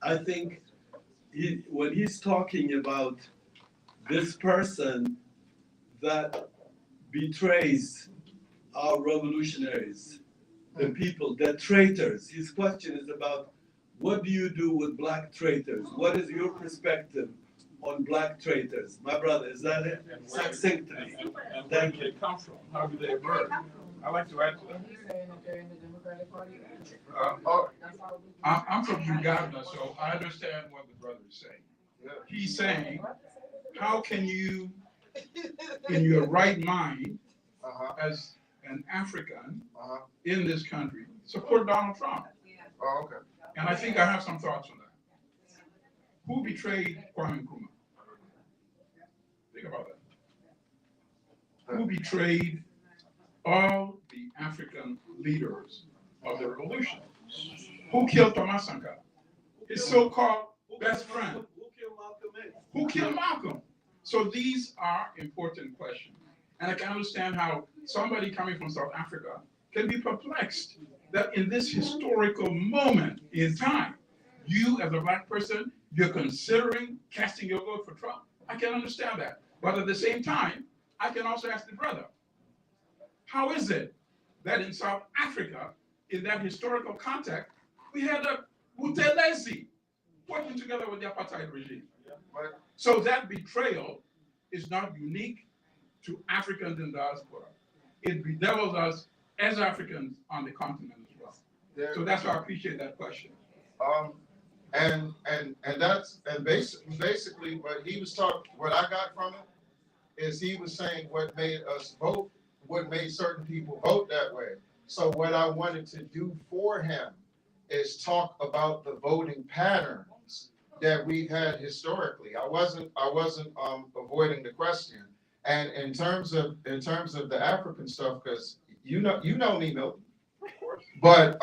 I think when he's talking about this person that betrays our revolutionaries, the people, the traitors, his question is about what do you do with black traitors? What is your perspective on black traitors? My brother, is that it? Succinctly. And where do they come from? How do they emerge? I'd like to add to that. I'm from Uganda, so I understand what the brother is saying. He's saying, how can you, in your right mind, as an African in this country, support Donald Trump? Oh, okay. And I think I have some thoughts on that. Who betrayed Kwame Nkrumah? Think about that. Who betrayed all the African leaders of the revolution? Who killed Thomas Sankara? His so-called best friend. Who killed Malcolm X? Who killed Malcolm? So these are important questions. And I can understand how somebody coming from South Africa can be perplexed that in this historical moment in time, you as a black person, you're considering casting your vote for Trump. I can understand that. But at the same time, I can also ask the brother, how is it that in South Africa, in that historical context, we had a Buthelezi working together with the apartheid regime? So that betrayal is not unique to Africans in diaspora. It bedevils us as Africans on the continent as well. So that's why I appreciate that question. And basically what he was talking, what I got from it is he was saying what made us vote, what made certain people vote that way. So what I wanted to do for him is talk about the voting patterns that we've had historically. I wasn't avoiding the question. And in terms of the African stuff, because you know me, Milton. But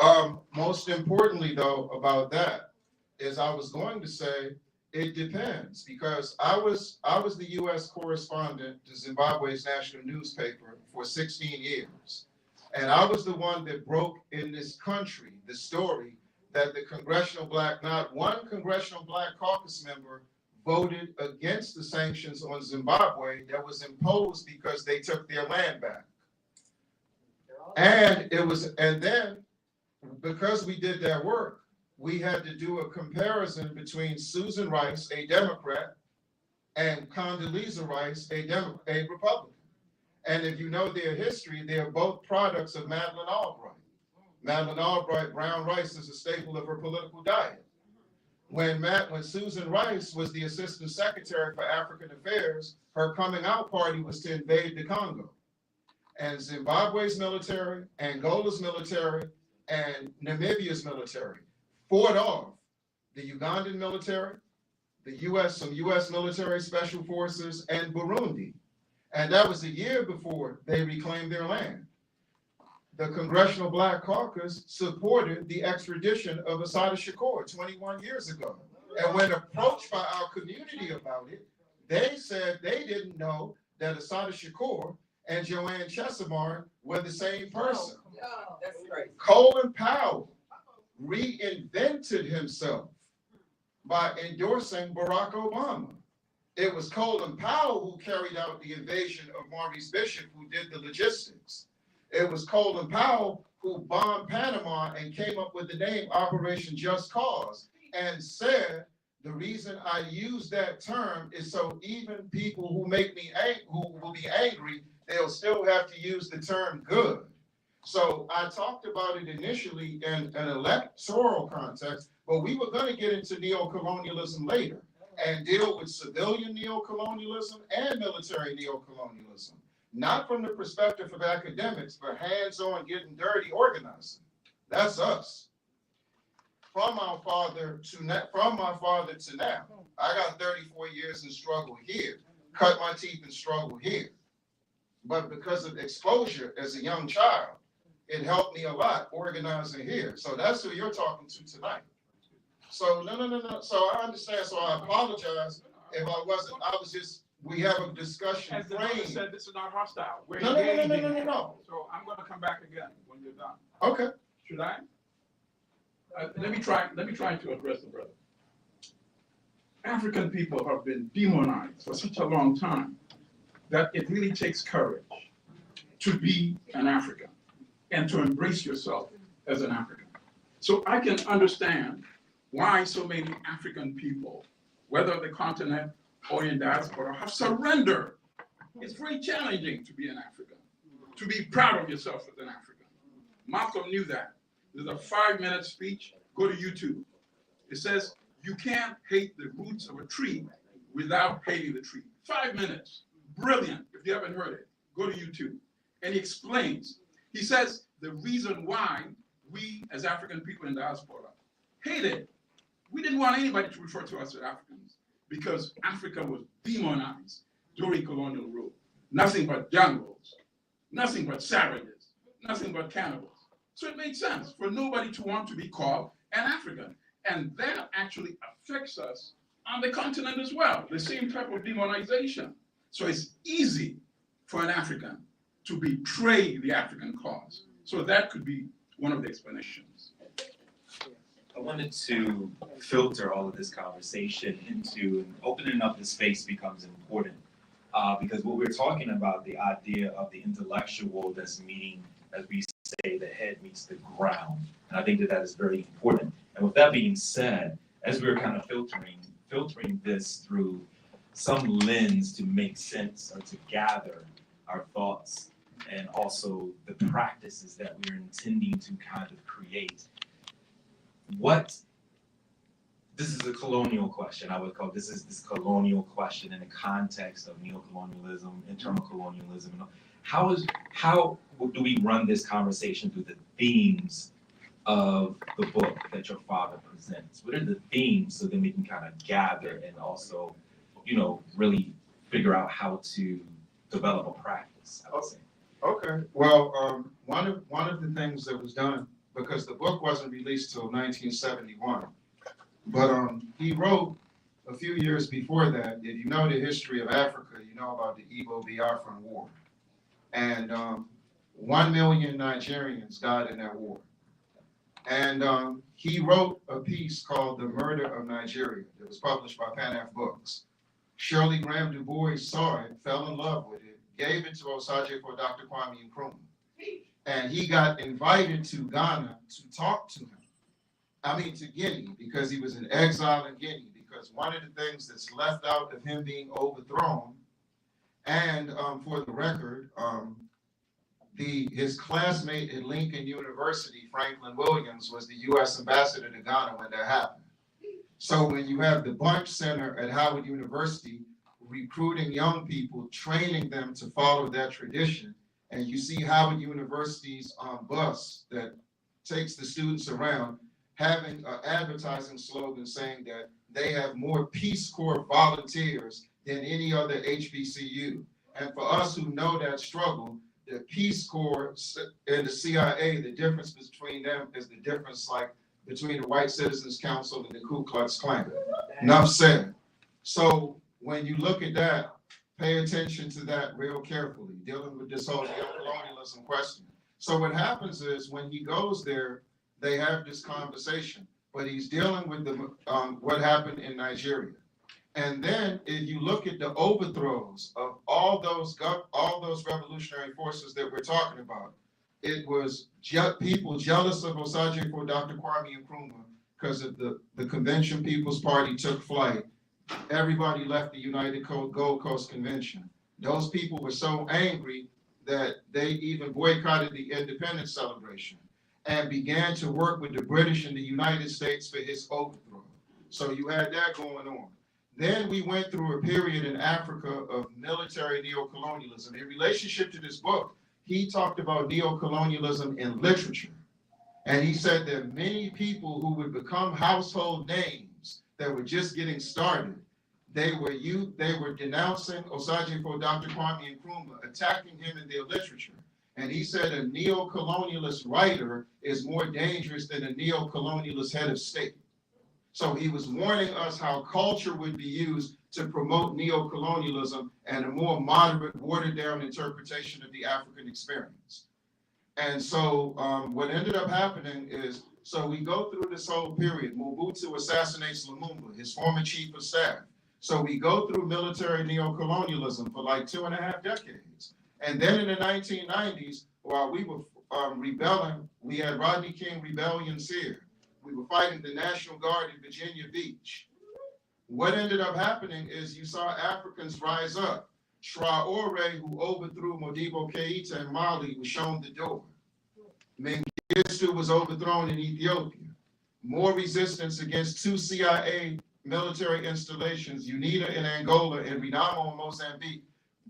most importantly, though, about that is I was going to say it depends, because I was the U.S. correspondent to Zimbabwe's national newspaper for 16 years, and I was the one that broke in this country the story that not one congressional black caucus member voted against the sanctions on Zimbabwe that was imposed because they took their land back. And then because we did that work, we had to do a comparison between Susan Rice, a Democrat, and Condoleezza Rice, a Republican. And if you know their history, they are both products of Madeleine Albright. Madeleine Albright, brown rice is a staple of her political diet. when Susan Rice was the Assistant Secretary for African Affairs, her coming out party was to invade the Congo. And Zimbabwe's military, Angola's military, and Namibia's military fought off the Ugandan military, some US military special forces, and Burundi. And that was a year before they reclaimed their land. The Congressional Black Caucus supported the extradition of Assata Shakur 21 years ago. And when approached by our community about it, they said they didn't know that Assata Shakur and Joanne Chesimard were the same person. Oh, that's great. Colin Powell reinvented himself by endorsing Barack Obama. It was Colin Powell who carried out the invasion of Maurice Bishop, who did the logistics. It was Colin Powell who bombed Panama and came up with the name Operation Just Cause and said, the reason I use that term is so even people who who will be angry, they'll still have to use the term good. So I talked about it initially in an electoral context, but we were going to get into neocolonialism later and deal with civilian neocolonialism and military neocolonialism, not from the perspective of academics, but hands-on, getting dirty, organizing. That's us. From my father to now, I got 34 years in struggle here, cut my teeth in struggle here. But because of exposure as a young child, it helped me a lot organizing here. So that's who you're talking to tonight. So no. So I understand. So I apologize if I wasn't. We have a discussion As the brother frame. said, this is not hostile. We're No. engaging. So I'm going to come back again when you're done. Okay. Should I? Let me try to address the brother. African people have been demonized for such a long time that it really takes courage to be an African and to embrace yourself as an African. So I can understand why so many African people, whether the continent or in diaspora, have surrendered. It's very challenging to be an African, to be proud of yourself as an African. Malcolm knew that. There's a 5-minute speech. Go to YouTube. It says, you can't hate the roots of a tree without hating the tree. 5 minutes. Brilliant. If you haven't heard it, go to YouTube. And he explains. He says the reason why we as African people in diaspora hated, we didn't want anybody to refer to us as Africans because Africa was demonized during colonial rule. Nothing but junglers, nothing but savages, nothing but cannibals. So it made sense for nobody to want to be called an African. And that actually affects us on the continent as well, the same type of demonization. So it's easy for an African to betray the African cause. So that could be one of the explanations. I wanted to filter all of this conversation into, and opening up the space becomes important because what we're talking about, the idea of the intellectual that's meeting, as we say, the head meets the ground. And I think that is very important. And with that being said, as we're kind of filtering this through some lens to make sense or to gather our thoughts and also the practices that we're intending to kind of create, this is a colonial question, I would call this colonial question in the context of neocolonialism, internal colonialism. How do we run this conversation through the themes of the book that your father presents? What are the themes so then we can kind of gather and also, really figure out how to develop a practice, I would say. Okay. Well, one of the things that was done, because the book wasn't released till 1971, but he wrote a few years before that. If you know the history of Africa, you know about the Igbo-Biafran War. And 1 million Nigerians died in that war. And he wrote a piece called The Murder of Nigeria that was published by Pan-Af Books. Shirley Graham Du Bois saw it, fell in love with it, gave it to Osagyefo for Dr. Kwame Nkrumah. And he got invited to Ghana to talk to him. To Guinea, because he was in exile in Guinea, because one of the things that's left out of him being overthrown, and for the record, his classmate at Lincoln University, Franklin Williams, was the U.S. ambassador to Ghana when that happened. So when you have the Bunch Center at Howard University recruiting young people, training them to follow that tradition, and you see Howard University's bus that takes the students around, having an advertising slogan saying that they have more Peace Corps volunteers than any other HBCU. And for us who know that struggle, the Peace Corps and the CIA, the difference between them is the difference like between the White Citizens Council and the Ku Klux Klan. Enough said. So when you look at that, pay attention to that real carefully, dealing with this whole neocolonialism question. So what happens is when he goes there, they have this conversation, but he's dealing with the what happened in Nigeria. And then if you look at the overthrows of all those revolutionary forces that we're talking about, it was people jealous of Osagyefo Dr. Kwame Nkrumah because of the Convention People's Party took flight. Everybody left the United Gold Coast Convention. Those people were so angry that they even boycotted the independence celebration and began to work with the British and the United States for his overthrow. So you had that going on. Then we went through a period in Africa of military neocolonialism. In relationship to this book, he talked about neocolonialism in literature. And he said that many people who would become household names that were just getting started, they were denouncing Osagyefo Dr. Kwame Nkrumah, attacking him in their literature. And he said a neo-colonialist writer is more dangerous than a neo-colonialist head of state. So he was warning us how culture would be used to promote neo-colonialism and a more moderate, watered-down interpretation of the African experience. And so what ended up happening is, so we go through this whole period. Mobutu assassinates Lumumba, his former chief of staff. So we go through military neocolonialism for like 2.5 decades. And then in the 1990s, while we were rebelling, we had Rodney King rebellions here. We were fighting the National Guard in Virginia Beach. What ended up happening is you saw Africans rise up. Traore, who overthrew Modibo Keita in Mali, was shown the door. Mengistu was overthrown in Ethiopia. More resistance against 2 CIA military installations, UNITA in Angola and Renamo in Mozambique,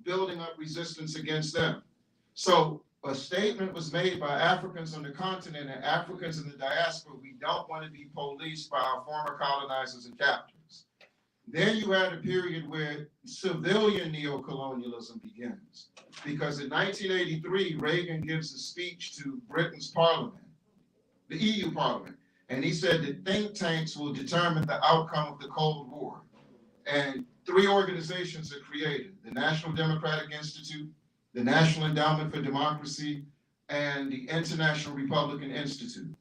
building up resistance against them. So a statement was made by Africans on the continent and Africans in the diaspora: we don't want to be policed by our former colonizers and captors. Then you had a period where civilian neocolonialism begins, because in 1983, Reagan gives a speech to Britain's parliament, the EU parliament, and he said that think tanks will determine the outcome of the Cold War. And 3 organizations are created: the National Democratic Institute, the National Endowment for Democracy, and the International Republican Institute.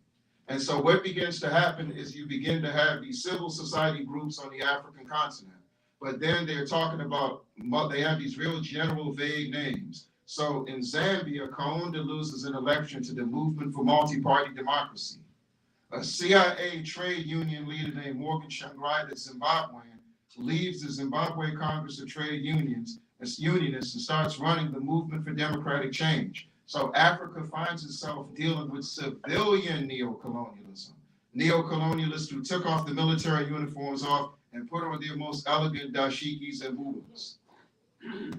And so what begins to happen is you begin to have these civil society groups on the African continent, but then they're talking about, they have these real general vague names. So in Zambia, Kaunda loses an election to the Movement for Multi-Party Democracy. A CIA trade union leader named Morgan Tsvangirai, that's Zimbabwean, leaves the Zimbabwe Congress of Trade Unions as unionist and starts running the Movement for Democratic Change. So Africa finds itself dealing with civilian neocolonialism. Neocolonialists who took off the military uniforms off and put on their most elegant dashikis and bulas,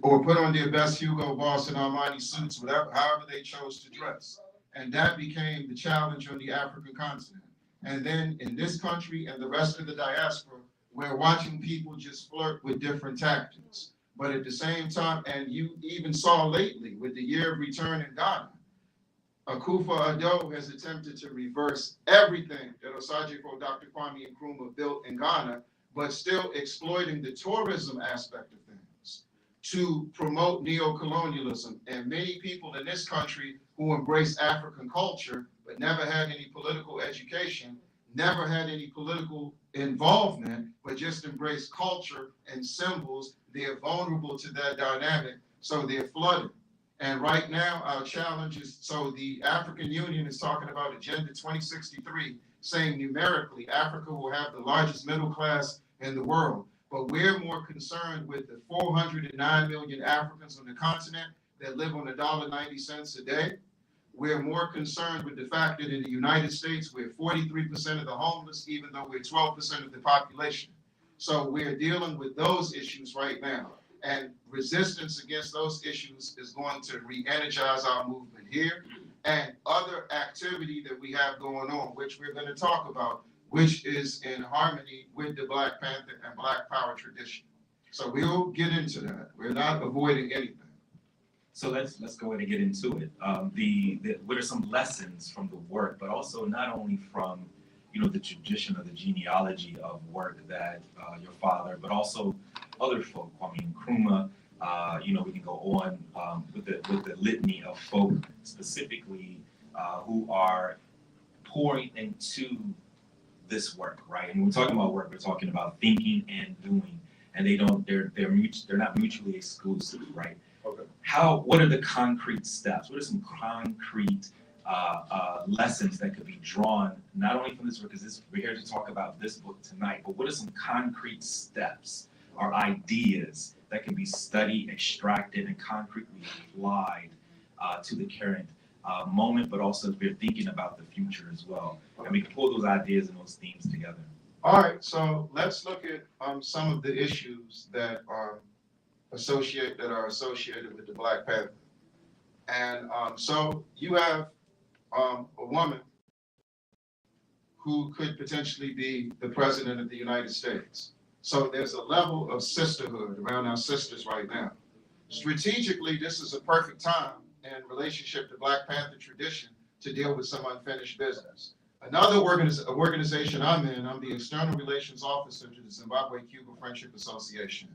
or put on their best Hugo Boss and Armani suits, however they chose to dress. And that became the challenge on the African continent. And then in this country and the rest of the diaspora, we're watching people just flirt with different tactics. But at the same time, and you even saw lately with the year of return in Ghana, Akufo-Addo has attempted to reverse everything that Osagyefo Dr. Kwame Nkrumah built in Ghana, but still exploiting the tourism aspect of things to promote neocolonialism. And many people in this country who embrace African culture, but never had any political education, never had any political involvement, but just embrace culture and symbols, they're vulnerable to that dynamic, so they're flooded. And right now, our challenge is, so the African Union is talking about Agenda 2063, saying numerically, Africa will have the largest middle class in the world. But we're more concerned with the 409 million Africans on the continent that live on $1.90 a day. We're more concerned with the fact that in the United States, we're 43% of the homeless, even though we're 12% of the population. So we're dealing with those issues right now. And resistance against those issues is going to re-energize our movement here and other activity that we have going on, which we're going to talk about, which is in harmony with the Black Panther and Black Power tradition. So we'll get into that. We're not avoiding anything. So let's go ahead and get into it. What are some lessons from the work, but also not only from the tradition or the genealogy of work that your father, but also other folk, Kwame Nkrumah, we can go on with the litany of folk specifically who are pouring into this work, right? And when we're talking about work, we're talking about thinking and doing, and they're not mutually exclusive, right? Okay. What are the concrete steps? What are some concrete lessons that could be drawn not only from this work, because we're here to talk about this book tonight, but what are some concrete steps or ideas that can be studied, extracted, and concretely applied to the current moment, but also as we're thinking about the future as well, and we can pull those ideas and those themes together. All right, so let's look at some of the issues that are associated with the Black Panther. And so you have a woman who could potentially be the president of the United States. So there's a level of sisterhood around our sisters right now. Strategically, this is a perfect time in relationship to Black Panther tradition to deal with some unfinished business. Another organization I'm in, I'm the External Relations Officer to the Zimbabwe-Cuba Friendship Association.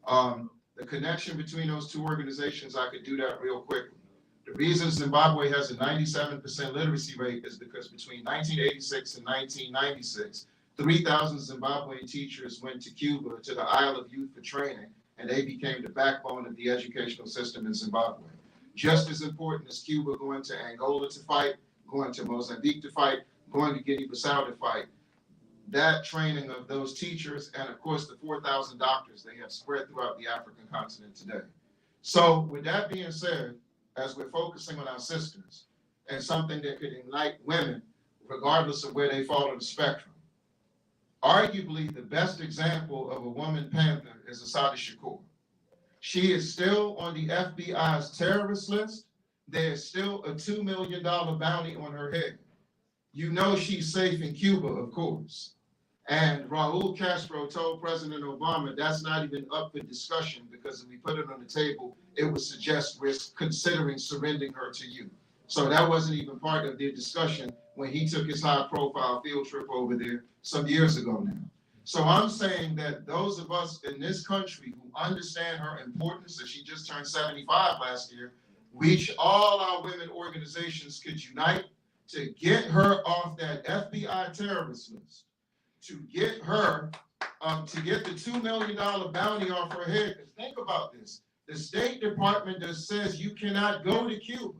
The connection between those two organizations, I could do that real quickly. The reason Zimbabwe has a 97% literacy rate is because between 1986 and 1996, 3,000 Zimbabwean teachers went to Cuba to the Isle of Youth for training, and they became the backbone of the educational system in Zimbabwe. Just as important as Cuba going to Angola to fight, going to Mozambique to fight, going to Guinea-Bissau to fight, that training of those teachers and of course the 4,000 doctors they have spread throughout the African continent today. So with that being said, as we're focusing on our sisters and something that could ignite women regardless of where they fall on the spectrum, arguably the best example of a woman Panther is Assata Shakur. She is still on the FBI's terrorist list. There's still a $2 million bounty on her head. You know she's safe in Cuba, of course. And Raul Castro told President Obama that's not even up for discussion because if we put it on the table, it would suggest we're considering surrendering her to you. So that wasn't even part of their discussion when he took his high-profile field trip over there some years ago now. So I'm saying that those of us in this country who understand her importance, and she just turned 75 last year, all our women organizations could unite to get her off that FBI terrorist list, to get her, to get the $2 million bounty off her head. Because think about this. The State Department just says you cannot go to Cuba.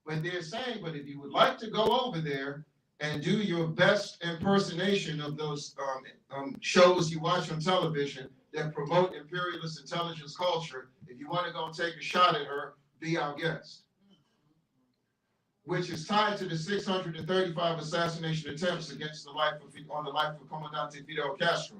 But they're saying, but if you would like to go over there and do your best impersonation of those shows you watch on television that promote imperialist intelligence culture, if you want to go and take a shot at her, be our guest. Which is tied to the 635 assassination attempts against the life of Comandante Fidel Castro.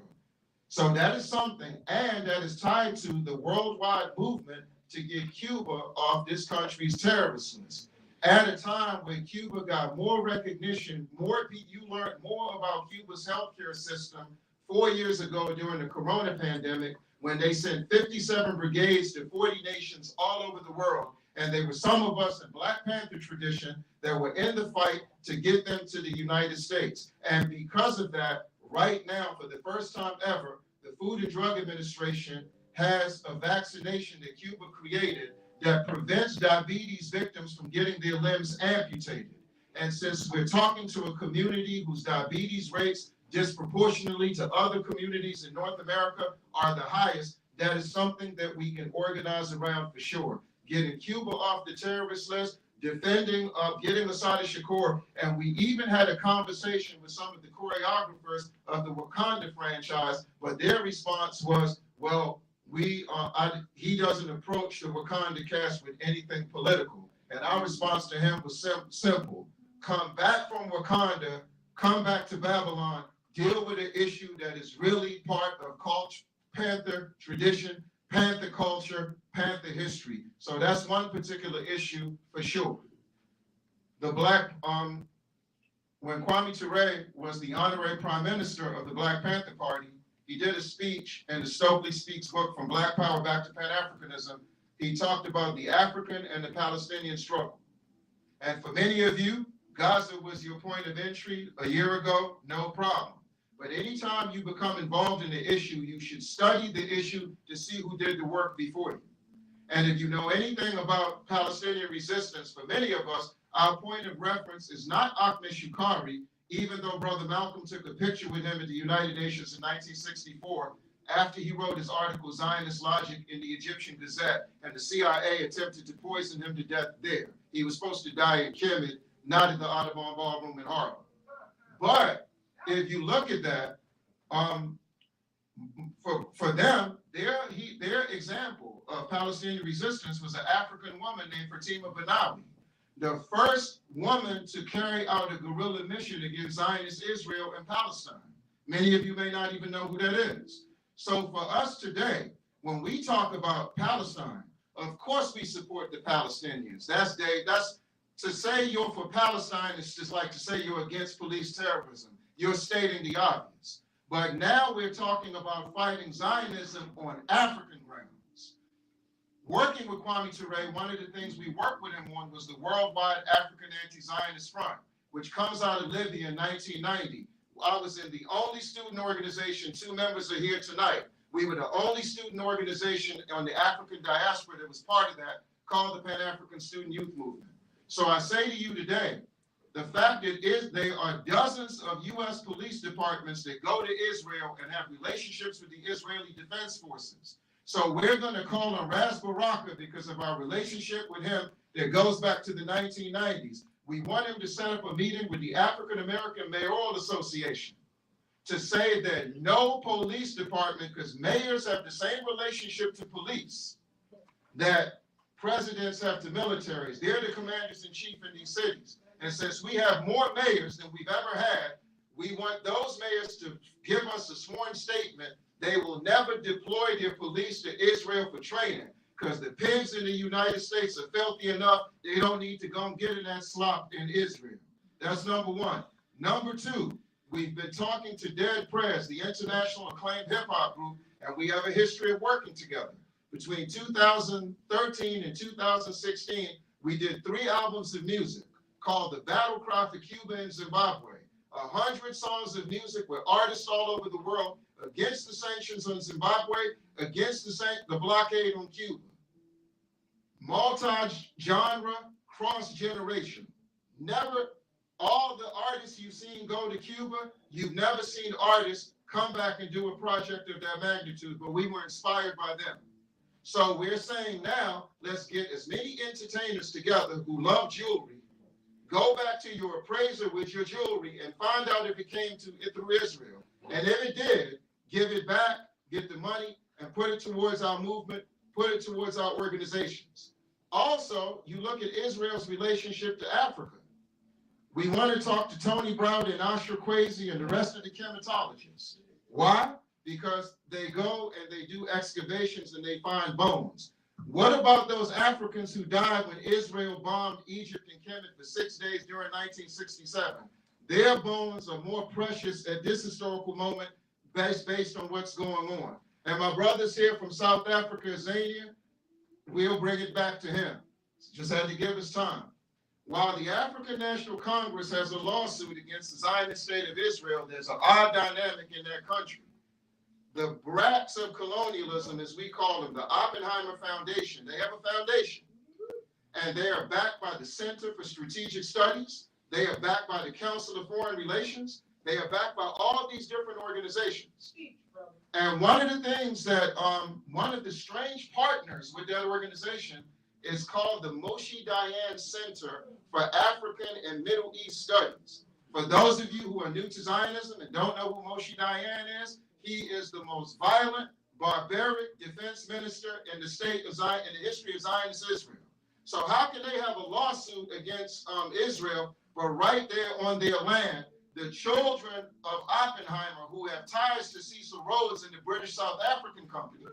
So that is something, and that is tied to the worldwide movement to get Cuba off this country's terrorist list. At a time when Cuba got more recognition, you learned more about Cuba's healthcare system 4 years ago during the Corona pandemic, when they sent 57 brigades to 40 nations all over the world. And they were some of us in Black Panther tradition that were in the fight to get them to the United States. And because of that, right now, for the first time ever, the Food and Drug Administration has a vaccination that Cuba created that prevents diabetes victims from getting their limbs amputated. And since we're talking to a community whose diabetes rates disproportionately to other communities in North America are the highest, that is something that we can organize around for sure. Getting Cuba off the terrorist list, defending, getting Assata Shakur, and we even had a conversation with some of the choreographers of the Wakanda franchise, but their response was, well, he doesn't approach the Wakanda cast with anything political. And our response to him was simple. Come back from Wakanda, come back to Babylon, deal with an issue that is really part of culture, Panther tradition, Panther culture, Panther history. So that's one particular issue for sure. The black, when Kwame Ture was the honorary prime minister of the Black Panther Party, he did a speech in the Stokely Speaks book, From Black Power Back to Pan-Africanism. He talked about the African and the Palestinian struggle. And for many of you, Gaza was your point of entry a year ago, no problem. But anytime you become involved in the issue, you should study the issue to see who did the work before you. And if you know anything about Palestinian resistance, for many of us, our point of reference is not Ahmed Shukari, even though Brother Malcolm took a picture with him at the United Nations in 1964, after he wrote his article, Zionist Logic, in the Egyptian Gazette, and the CIA attempted to poison him to death there. He was supposed to die in Kemet, not at the Audubon Ballroom in Harlem. But if you look at that, for them, their example of Palestinian resistance was an African woman named Fatima Benawi, the first woman to carry out a guerrilla mission against Zionist Israel and Palestine. Many of you may not even know who that is. So for us today, when we talk about Palestine, of course we support the Palestinians. That's to say you're for Palestine is just like to say you're against police terrorism. You're stating the obvious. But now we're talking about fighting Zionism on African grounds. Working with Kwame Ture, one of the things we worked with him on was the Worldwide African Anti-Zionist Front, which comes out of Libya in 1990. I was in the only student organization, 2 members are here tonight. We were the only student organization on the African diaspora that was part of that, called the Pan-African Student Youth Movement. So I say to you today, the fact that there are dozens of U.S. police departments that go to Israel and have relationships with the Israeli Defense Forces. So we're going to call on Ras Baraka because of our relationship with him that goes back to the 1990s. We want him to set up a meeting with the African American Mayoral Association to say that no police department, because mayors have the same relationship to police that presidents have to militaries. They're the commanders in chief in these cities. And since we have more mayors than we've ever had, we want those mayors to give us a sworn statement they will never deploy their police to Israel for training, because the pigs in the United States are filthy enough, they don't need to go and get in that slop in Israel. That's number one. Number two, we've been talking to Dead Prez, the international acclaimed hip hop group, and we have a history of working together. Between 2013 and 2016, we did 3 albums of music called The Battle Cry for Cuba and Zimbabwe. 100 songs of music with artists all over the world against the sanctions on Zimbabwe, against the blockade on Cuba. Multi-genre, cross-generation. Never, all the artists you've seen go to Cuba, you've never seen artists come back and do a project of that magnitude, but we were inspired by them. So we're saying now, let's get as many entertainers together who love jewelry, go back to your appraiser with your jewelry and find out if it came through Israel. And if it did, give it back, get the money, and put it towards our movement, put it towards our organizations. Also, you look at Israel's relationship to Africa. We want to talk to Tony Brown and Asher Kwesi and the rest of the chematologists. Why? Because they go and they do excavations and they find bones. What about those Africans who died when Israel bombed Egypt and Kemet for 6 days during 1967? Their bones are more precious at this historical moment based on what's going on. And my brothers here from South Africa, Zania, we'll bring it back to him. Just had to give us time. While the African National Congress has a lawsuit against the Zionist state of Israel, there's an odd dynamic in that country. The brats of colonialism, as we call them, the Oppenheimer Foundation, they have a foundation. And they are backed by the Center for Strategic Studies. They are backed by the Council of Foreign Relations. They are backed by all these different organizations. And one of the things that, one of the strange partners with that organization is called the Moshe Dayan Center for African and Middle East Studies. For those of you who are new to Zionism and don't know who Moshe Dayan is, he is the most violent, barbaric defense minister in the state of Zion, in the history of Zionist Israel. So how can they have a lawsuit against Israel, but right there on their land, the children of Oppenheimer, who have ties to Cecil Rhodes and the British South African Company,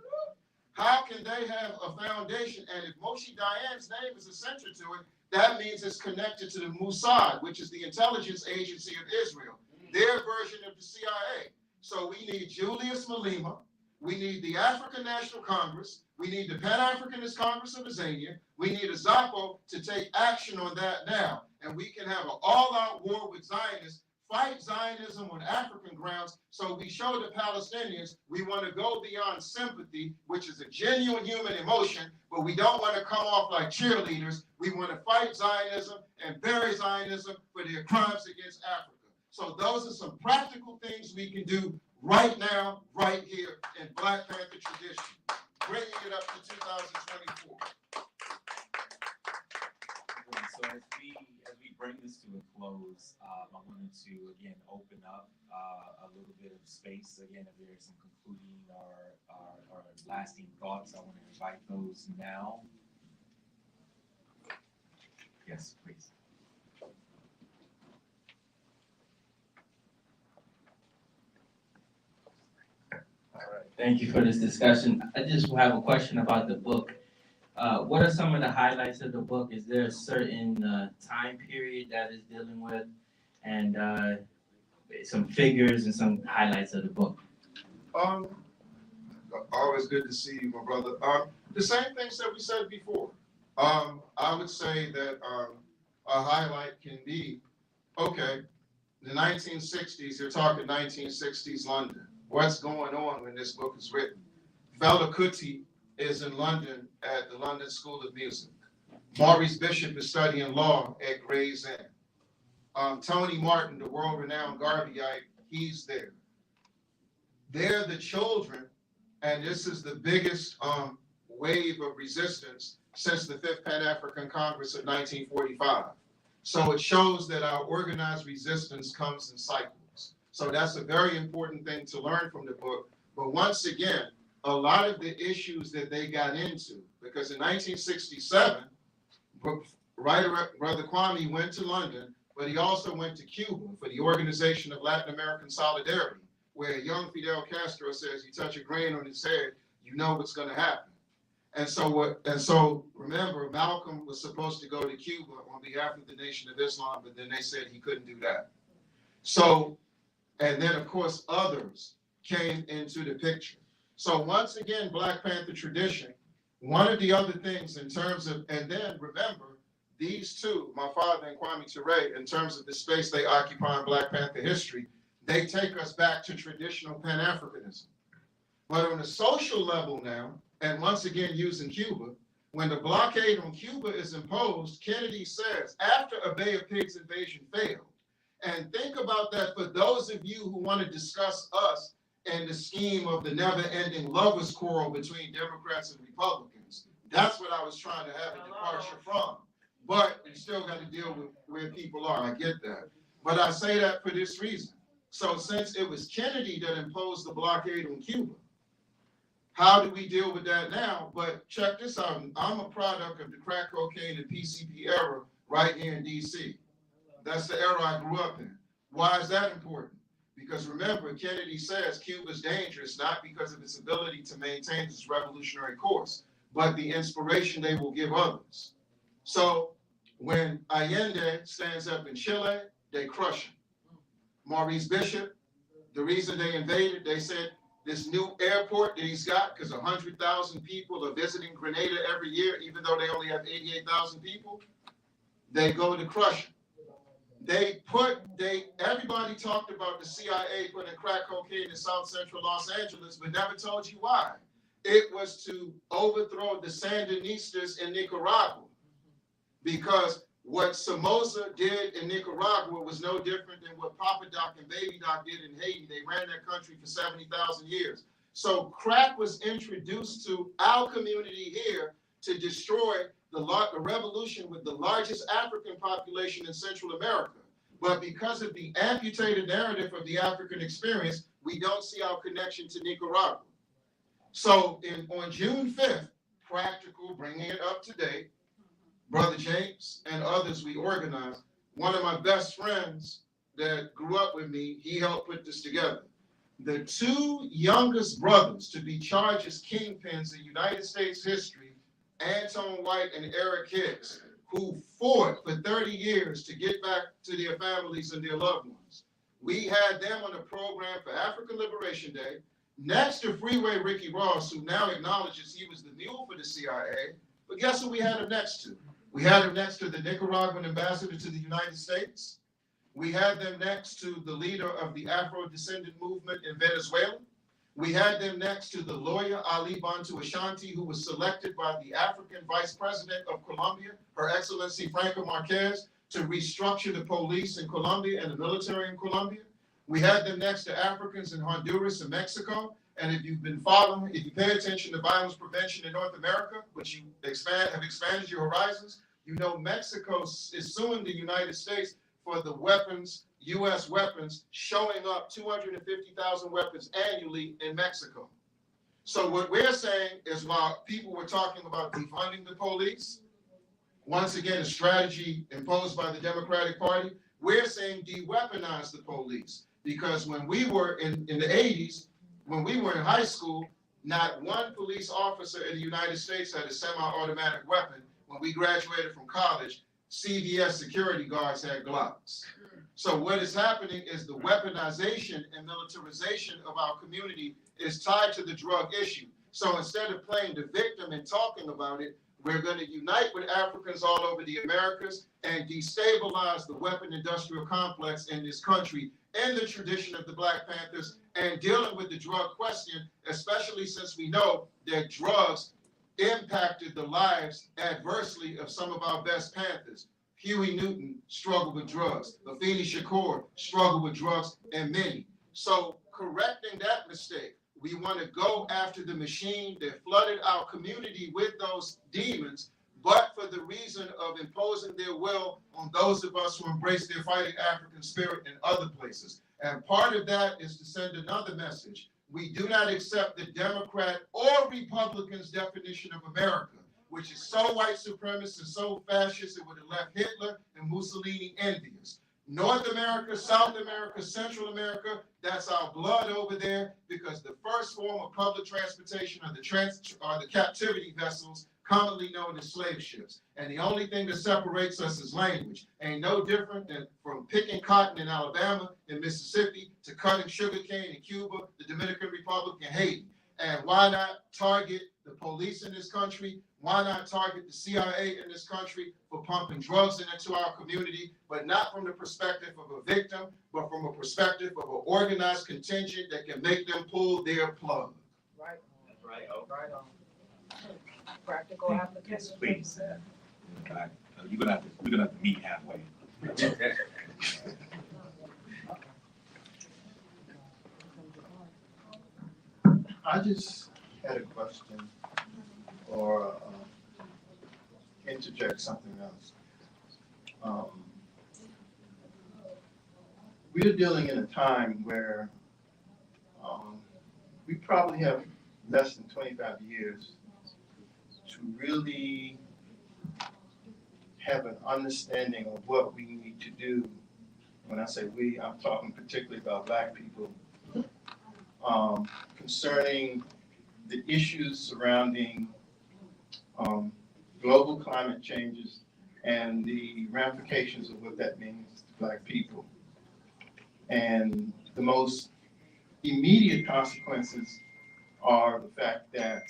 how can they have a foundation? And if Moshe Dayan's name is essential to it, that means it's connected to the Mossad, which is the intelligence agency of Israel, their version of the CIA. So we need Julius Malema, we need the African National Congress, we need the Pan-Africanist Congress of Azania, we need a ZAPO to take action on that now. And we can have an all-out war with Zionists, fight Zionism on African grounds, so we show the Palestinians we want to go beyond sympathy, which is a genuine human emotion, but we don't want to come off like cheerleaders. We want to fight Zionism and bury Zionism for their crimes against Africa. So those are some practical things we can do right now, right here in Black Panther tradition, bringing it up to 2024. So as we bring this to a close, I wanted to again open up a little bit of space. Again, if there's some concluding or lasting thoughts, I want to invite those now. Yes, please. All right. Thank you for this discussion. I just have a question about the book. What are some of the highlights of the book? Is there a certain time period that is dealing with, and some figures and some highlights of the book? Always good to see you, my brother. The same things that we said before. I would say that a highlight can be, okay, the 1960s, you're talking 1960s London. What's going on when this book is written? Fela Kuti is in London at the London School of Music. Maurice Bishop is studying law at Gray's Inn. Tony Martin, the world-renowned Garveyite, he's there. They're the children, and this is the biggest wave of resistance since the Fifth Pan-African Congress of 1945. So it shows that our organized resistance comes in cycles. So that's a very important thing to learn from the book. But once again, a lot of the issues that they got into, because in 1967, Brother Kwame went to London, but he also went to Cuba for the Organization of Latin American Solidarity, where young Fidel Castro says, you touch a grain on his head, you know what's going to happen. And so remember, Malcolm was supposed to go to Cuba on behalf of the Nation of Islam, but then they said he couldn't do that. So, and then of course others came into the picture. So once again, Black Panther tradition, one of the other things in terms of, and then remember, these two, my father and Kwame Ture, in terms of the space they occupy in Black Panther history, they take us back to traditional Pan-Africanism. But on a social level now, and once again using Cuba, when the blockade on Cuba is imposed, Kennedy says, after a Bay of Pigs invasion failed, and think about that for those of you who want to discuss us and the scheme of the never-ending lovers' quarrel between Democrats and Republicans. That's what I was trying to have a departure from. But you still got to deal with where people are. I get that. But I say that for this reason. So since it was Kennedy that imposed the blockade on Cuba, how do we deal with that now? But check this out. I'm a product of the crack cocaine and PCP era right here in D.C. That's the era I grew up in. Why is that important? Because remember, Kennedy says Cuba's dangerous, not because of its ability to maintain its revolutionary course, but the inspiration they will give others. So when Allende stands up in Chile, they crush him. Maurice Bishop, the reason they invaded, they said this new airport that he's got, because 100,000 people are visiting Grenada every year, even though they only have 88,000 people, they go to crush him. Everybody talked about the CIA putting crack cocaine in South Central Los Angeles, but never told you why. It was to overthrow the Sandinistas in Nicaragua, because what Somoza did in Nicaragua was no different than what Papa Doc and Baby Doc did in Haiti. They ran that country for 70,000 years. So crack was introduced to our community here to destroy the revolution with the largest African population in Central America. But because of the amputated narrative of the African experience, we don't see our connection to Nicaragua. So on June 5th, practical, bringing it up to date, Brother James and others, we organized. One of my best friends that grew up with me, he helped put this together. The two youngest brothers to be charged as kingpins in United States history, Anton White and Eric Hicks, who fought for 30 years to get back to their families and their loved ones. We had them on the program for African Liberation Day. Next to Freeway Ricky Ross, who now acknowledges he was the mule for the CIA. But guess who we had him next to? We had him next to the Nicaraguan ambassador to the United States. We had them next to the leader of the Afro-descendant movement in Venezuela. We had them next to the lawyer Ali Bantu Ashanti, who was selected by the African Vice President of Colombia, Her Excellency Franco Marquez, to restructure the police in Colombia and the military in Colombia. We had them next to Africans in Honduras and Mexico. And if you've been following, if you pay attention to violence prevention in North America, which you have expanded your horizons, you know Mexico is suing the United States for the weapons, U.S. weapons, showing up 250,000 weapons annually in Mexico. So what we're saying is, while people were talking about defunding the police, once again, a strategy imposed by the Democratic Party, we're saying de-weaponize the police. Because when we were in the 80s, when we were in high school, not one police officer in the United States had a semi-automatic weapon. When we graduated from college, CVS security guards had Glocks. So what is happening is the weaponization and militarization of our community is tied to the drug issue. So instead of playing the victim and talking about it, we're going to unite with Africans all over the Americas and destabilize the weapon industrial complex in this country in the tradition of the Black Panthers, and dealing with the drug question, especially since we know that drugs impacted the lives adversely of some of our best Panthers. Huey Newton struggled with drugs. Afeni Shakur struggled with drugs, and many. So correcting that mistake, we want to go after the machine that flooded our community with those demons, but for the reason of imposing their will on those of us who embrace their fighting African spirit in other places. And part of that is to send another message. We do not accept the Democrat or Republican's definition of America, which is so white supremacist and so fascist it would have left Hitler and Mussolini envious. North America, South America, Central America, that's our blood over there, because the first form of public transportation are the captivity vessels, commonly known as slave ships. And the only thing that separates us is language. Ain't no different than from picking cotton in Alabama and Mississippi to cutting sugarcane in Cuba, the Dominican Republic, and Haiti. And why not target the police in this country? Why not target the CIA in this country for pumping drugs into our community, but not from the perspective of a victim, but from a perspective of an organized contingent that can make them pull their plug. Right. Right. Right on. Practical application. Please. You're gonna have to meet halfway. I just had a question or interject something else. We're dealing in a time where we probably have less than 25 years to really have an understanding of what we need to do. When I say we, I'm talking particularly about Black people, concerning the issues surrounding global climate changes and the ramifications of what that means to Black people. And the most immediate consequences are the fact that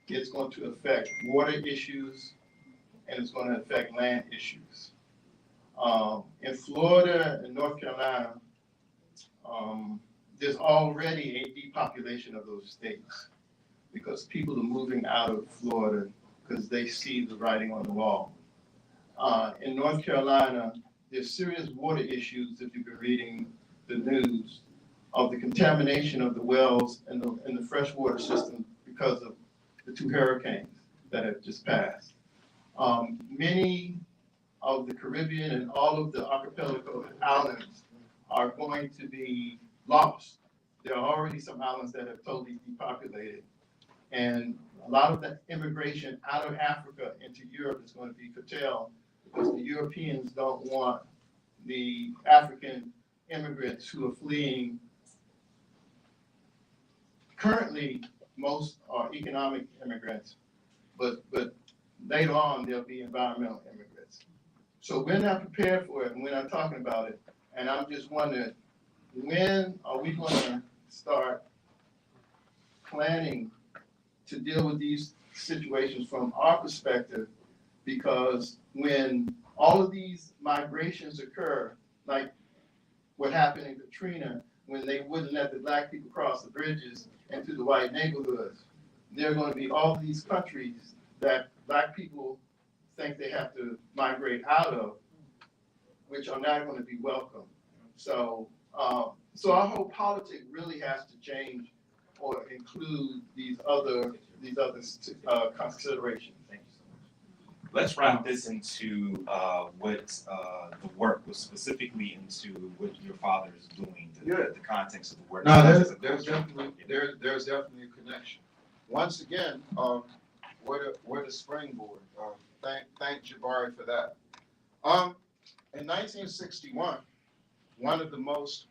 it's going to affect water issues and it's going to affect land issues. In Florida and North Carolina, there's already a depopulation of those states because people are moving out of Florida because they see the writing on the wall. In North Carolina, there's serious water issues, if you've been reading the news, of the contamination of the wells and the freshwater system because of the 2 hurricanes that have just passed. Many of the Caribbean and all of the archipelago islands are going to be lost. There are already some islands that have totally depopulated. And a lot of the immigration out of Africa into Europe is going to be curtailed because the Europeans don't want the African immigrants who are fleeing. Currently, most are economic immigrants, but later on, there'll be environmental immigrants. So we're not prepared for it, and we're not talking about it. And I'm just wondering, when are we gonna start planning to deal with these situations from our perspective? Because when all of these migrations occur, like what happened in Katrina, when they wouldn't let the black people cross the bridges into the white neighborhoods, there are going to be all these countries that black people think they have to migrate out of, which are not going to be welcome. So, so our whole politics really has to change or include these other considerations. Thank you so much. Let's wrap this into what the work was specifically into what your father is doing, the context of the work. No, there's definitely a connection. Once again, what a springboard. Thank Jabari for that. In 1961, one of the most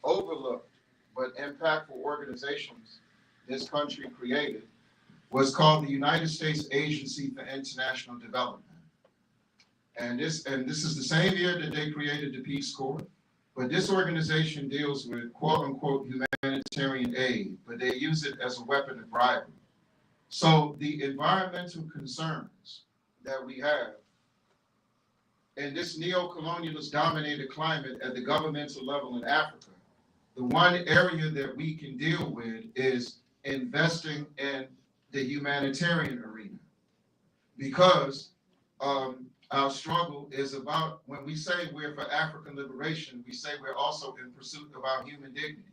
overlooked but impactful organizations this country created was called the United States Agency for International Development. And this is the same year that they created the Peace Corps. But this organization deals with quote unquote humanitarian aid, but they use it as a weapon of bribery. So the environmental concerns that we have in this neo-colonialist dominated climate at the governmental level in Africa, the one area that we can deal with is investing in the humanitarian arena. Because our struggle is about, when we say we're for African liberation, we say we're also in pursuit of our human dignity.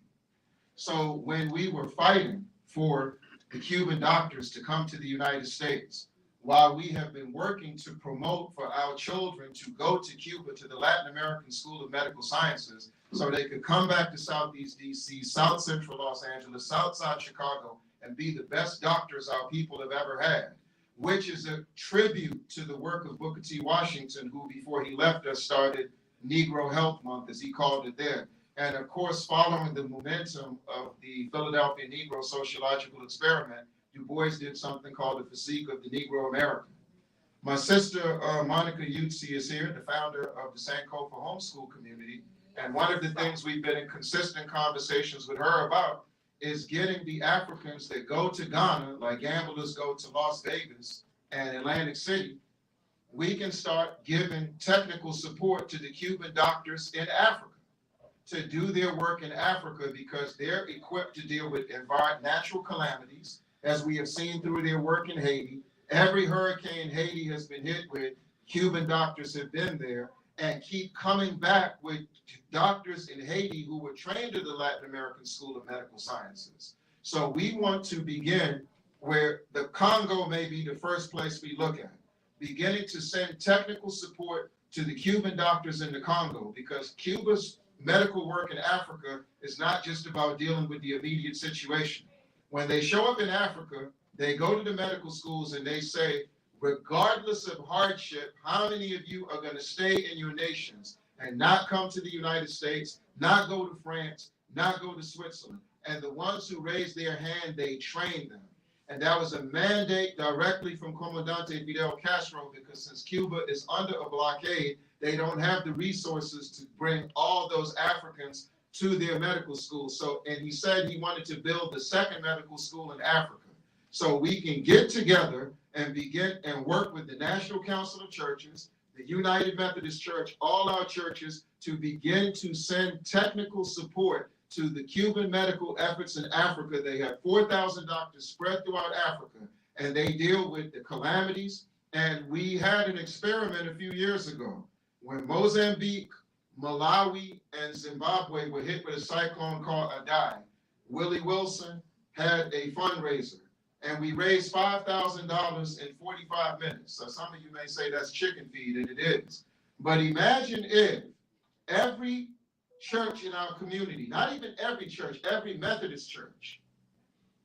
So when we were fighting for the Cuban doctors to come to the United States, while we have been working to promote for our children to go to Cuba, to the Latin American School of Medical Sciences, so they could come back to Southeast DC, South Central Los Angeles, Southside Chicago, and be the best doctors our people have ever had, which is a tribute to the work of Booker T. Washington, who before he left us started Negro Health Month, as he called it then. And of course, following the momentum of the Philadelphia Negro Sociological Experiment, Du Bois did something called the Physique of the Negro American. My sister, Monica Utsi, is here, the founder of the Sankofa Homeschool Community. And one of the things we've been in consistent conversations with her about is getting the Africans that go to Ghana, like gamblers go to Las Vegas and Atlantic City, we can start giving technical support to the Cuban doctors in Africa to do their work in Africa, because they're equipped to deal with natural calamities, as we have seen through their work in Haiti. Every hurricane Haiti has been hit with, Cuban doctors have been there and keep coming back with doctors in Haiti who were trained at the Latin American School of Medical Sciences. So we want to begin where the Congo may be the first place we look at, beginning to send technical support to the Cuban doctors in the Congo, because Cuba's medical work in Africa is not just about dealing with the immediate situation. When they show up in Africa, they go to the medical schools and they say, regardless of hardship, how many of you are going to stay in your nations and not come to the United States, not go to France, not go to Switzerland? And the ones who raised their hand, they trained them. And that was a mandate directly from Comandante Fidel Castro, because since Cuba is under a blockade, they don't have the resources to bring all those Africans to their medical school. So, and he said he wanted to build the second medical school in Africa. So we can get together and begin and work with the National Council of Churches, the United Methodist Church, all our churches, to begin to send technical support to the Cuban medical efforts in Africa. They have 4,000 doctors spread throughout Africa, and they deal with the calamities. And we had an experiment a few years ago when Mozambique, Malawi, and Zimbabwe were hit with a cyclone called Adai. Willie Wilson had a fundraiser, and we raised $5,000 in 45 minutes. So some of you may say that's chicken feed, and it is. But imagine if every church in our community, not even every church, every Methodist church,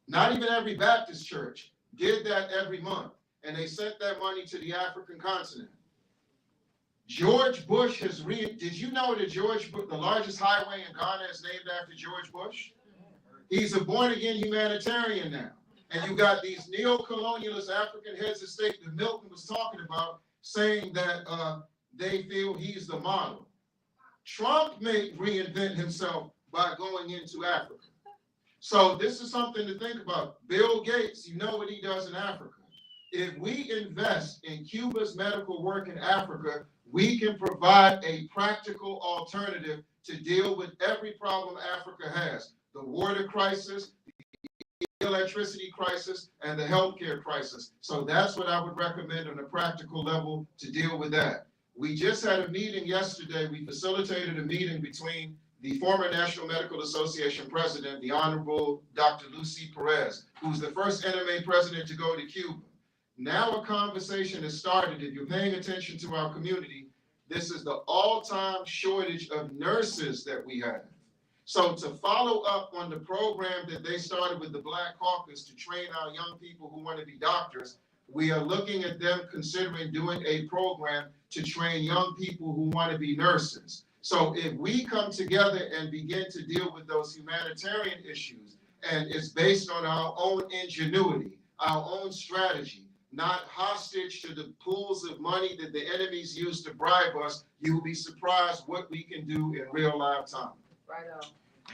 Not even every Baptist church did that every month, and they sent that money to the African continent. George Bush did you know that the largest highway in Ghana is named after George Bush? He's a born-again humanitarian now. And you got these neo-colonialist African heads of state that Milton was talking about, saying that they feel he's the model. Trump may reinvent himself by going into Africa. So this is something to think about. Bill Gates, you know what he does in Africa. If we invest in Cuba's medical work in Africa, we can provide a practical alternative to deal with every problem Africa has. The water crisis, the electricity crisis, and the healthcare crisis. So that's what I would recommend on a practical level to deal with that. We just had a meeting yesterday. We facilitated a meeting between the former National Medical Association president, the Honorable Dr. Lucy Perez, who's the first NMA president to go to Cuba. Now a conversation has started. If you're paying attention to our community, this is the all-time shortage of nurses that we have. So to follow up on the program that they started with the Black Caucus to train our young people who want to be doctors, we are looking at them considering doing a program to train young people who want to be nurses. So if we come together and begin to deal with those humanitarian issues, and it's based on our own ingenuity, our own strategy, not hostage to the pools of money that the enemies use to bribe us, you will be surprised what we can do in real life time. Right on.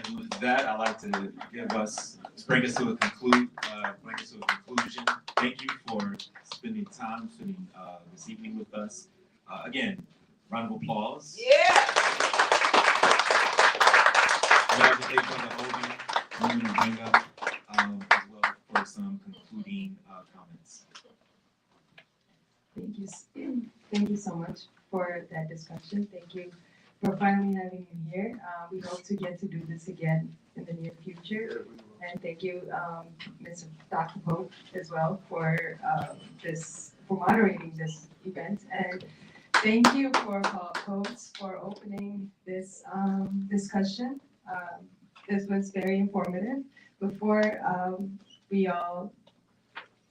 And with that, I'd like to bring us to a conclusion. Thank you for spending this evening with us. Again, round of applause. Yeah. Congratulations on the Obi Egbuna as well for some concluding comments. Thank you so much for that discussion. Thank you for finally having me here. We hope to get to do this again in the near future. And thank you, Ms. Dr. Pope, as well for moderating this event. And thank you for Paul Coates for opening this discussion. This was very informative. Before we all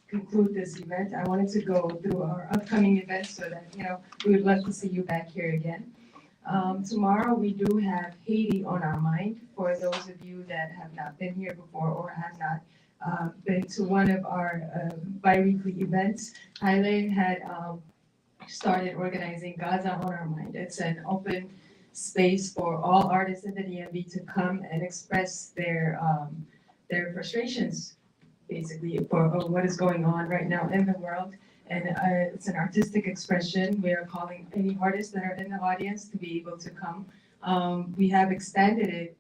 conclude this event, I wanted to go through our upcoming events so that, we would love to see you back here again. Tomorrow we do have Haiti on our mind. For those of you that have not been here before or have not been to one of our bi-weekly events, Haile had started organizing Gaza on Our Mind. It's an open space for all artists in the DMV to come and express their frustrations, basically, for what is going on right now in the world. And it's an artistic expression. We are calling any artists that are in the audience to be able to come. We have expanded it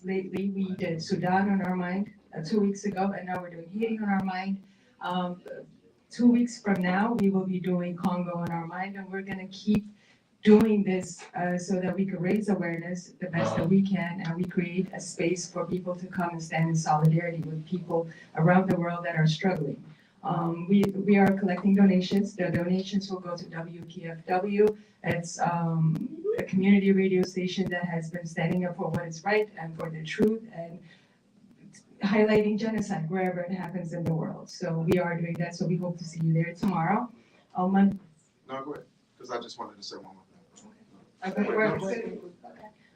lately. We did Sudan on our mind 2 weeks ago, and now we're doing Haiti on our mind. 2 weeks from now, we will be doing Congo on our mind, and we're gonna keep doing this so that we can raise awareness the best that we can, and we create a space for people to come and stand in solidarity with people around the world that are struggling. We are collecting donations. The donations will go to WPFW. It's a community radio station that has been standing up for what is right and for the truth and highlighting genocide wherever it happens in the world. So we are doing that. So we hope to see you there tomorrow. No, go ahead, because I just wanted to say one more thing.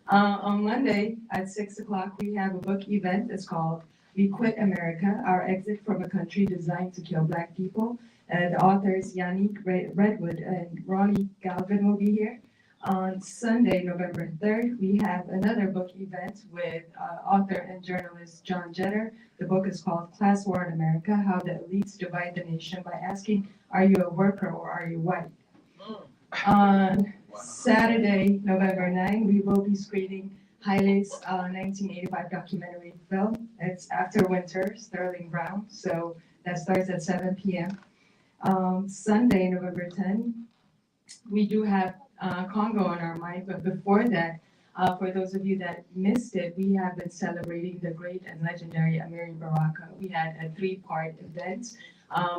On Monday at 6 o'clock, we have a book event. It's called We Quit America, Our Exit from a Country Designed to Kill Black People. And the authors Yannick Redwood and Ronnie Galvin will be here. On Sunday, November 3rd, we have another book event with author and journalist John Jetter. The book is called Class War in America, How the Elites Divide the Nation by Asking, are you a worker or are you white? On Saturday, November 9th, we will be screening Haile's 1985 documentary film. It's After Winter, Sterling Brown. So that starts at 7 p.m. Sunday, November 10th, we do have Congo on our mind, but before that, for those of you that missed it, we have been celebrating the great and legendary Amiri Baraka. We had a 3-part event.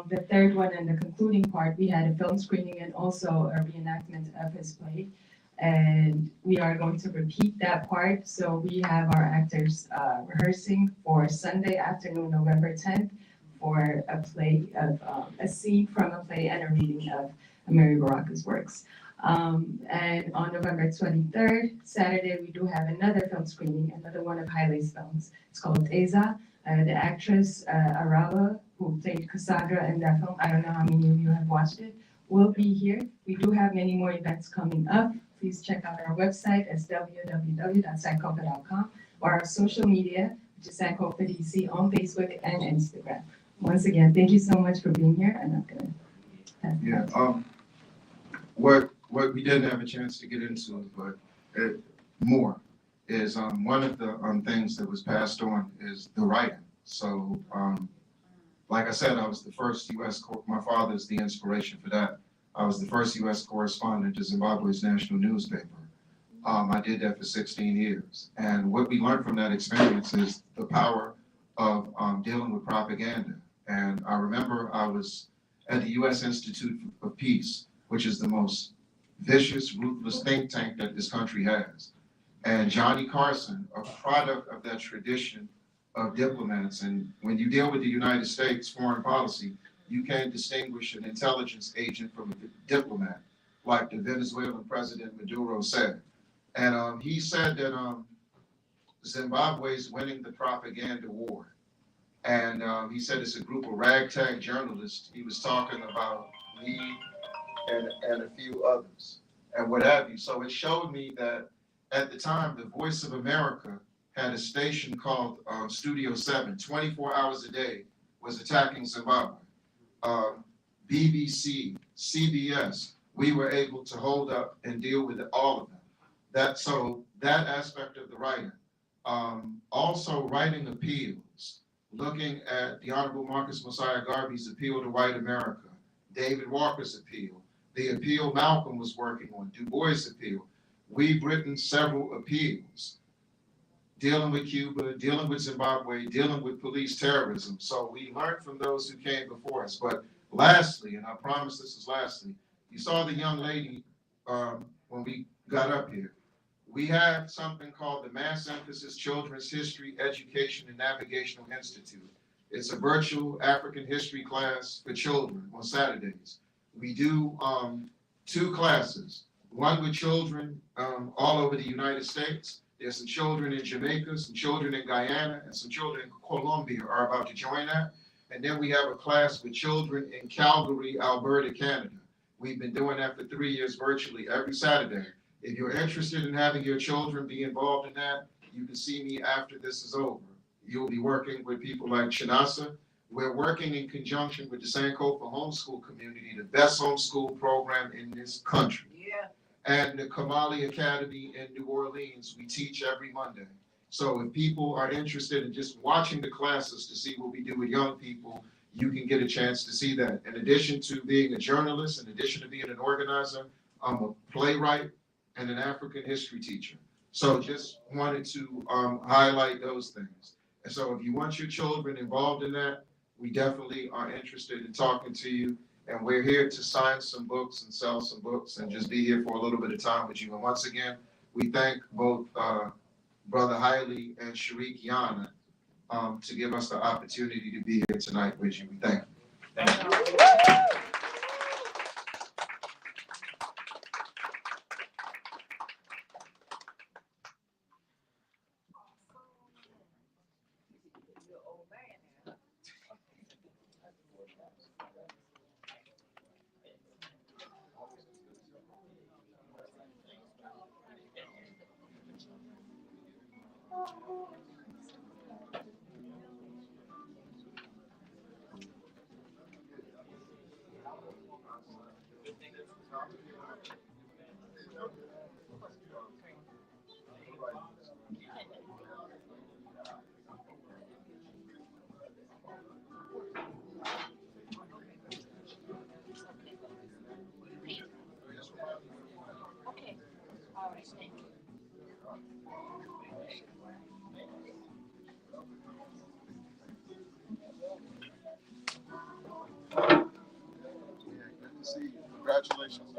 The third one and the concluding part, we had a film screening and also a reenactment of his play. And we are going to repeat that part. So we have our actors rehearsing for Sunday afternoon, November 10th, for a play of a scene from a play and a reading of Mary Baraka's works. And on November 23rd, Saturday, we do have another film screening, another one of Haile's films. It's called Eza. The actress Araba, who played Cassandra in that film, I don't know how many of you have watched it, will be here. We do have many more events coming up. Please check out our website at www.sankofa.com or our social media, which is Sankofa DC on Facebook and Instagram. Once again, thank you so much for being here, and I'm gonna pass it Yeah, on. what we didn't have a chance to get into, but more is one of the things that was passed on is the writing. So like I said, I was the first my father is the inspiration for that. I was the first U.S. correspondent to Zimbabwe's national newspaper. I did that for 16 years. And what we learned from that experience is the power of dealing with propaganda. And I remember I was at the U.S. Institute of Peace, which is the most vicious, ruthless think tank that this country has. And Johnny Carson, a product of that tradition of diplomats. And when you deal with the United States foreign policy, you can't distinguish an intelligence agent from a diplomat, like the Venezuelan President Maduro said. And he said that Zimbabwe is winning the propaganda war. And he said it's a group of ragtag journalists. He was talking about me and a few others and what have you. So it showed me that at the time, the Voice of America had a station called Studio 7, 24 hours a day, was attacking Zimbabwe. BBC, CBS, we were able to hold up and deal with all of them. So that aspect of the writing. Also writing appeals, looking at the Honorable Marcus Mosiah Garvey's appeal to white America, David Walker's appeal, the appeal Malcolm was working on, Du Bois' appeal. We've written several appeals dealing with Cuba, dealing with Zimbabwe, dealing with police terrorism. So we learned from those who came before us. But lastly, and I promise this is lastly, you saw the young lady when we got up here. We have something called the Mass Emphasis Children's History, Education, and Navigational Institute. It's a virtual African history class for children on Saturdays. We do 2 classes, one with children all over the United States. There's some children in Jamaica, some children in Guyana, and some children in Colombia are about to join that. And then we have a class with children in Calgary, Alberta, Canada. We've been doing that for 3 years virtually every Saturday. If you're interested in having your children be involved in that, you can see me after this is over. You'll be working with people like Chinasa. We're working in conjunction with the Sankofa homeschool community, the best homeschool program in this country. Yeah. And the Kamali Academy in New Orleans, we teach every Monday. So if people are interested in just watching the classes to see what we do with young people, you can get a chance to see that. In addition to being a journalist, in addition to being an organizer, I'm a playwright and an African history teacher. So just wanted to highlight those things. And so if you want your children involved in that, we definitely are interested in talking to you. And we're here to sign some books and sell some books and just be here for a little bit of time with you. And once again, we thank both Brother Haile and Sharik Yana to give us the opportunity to be here tonight with you. We thank you. Thank you. See you. Congratulations.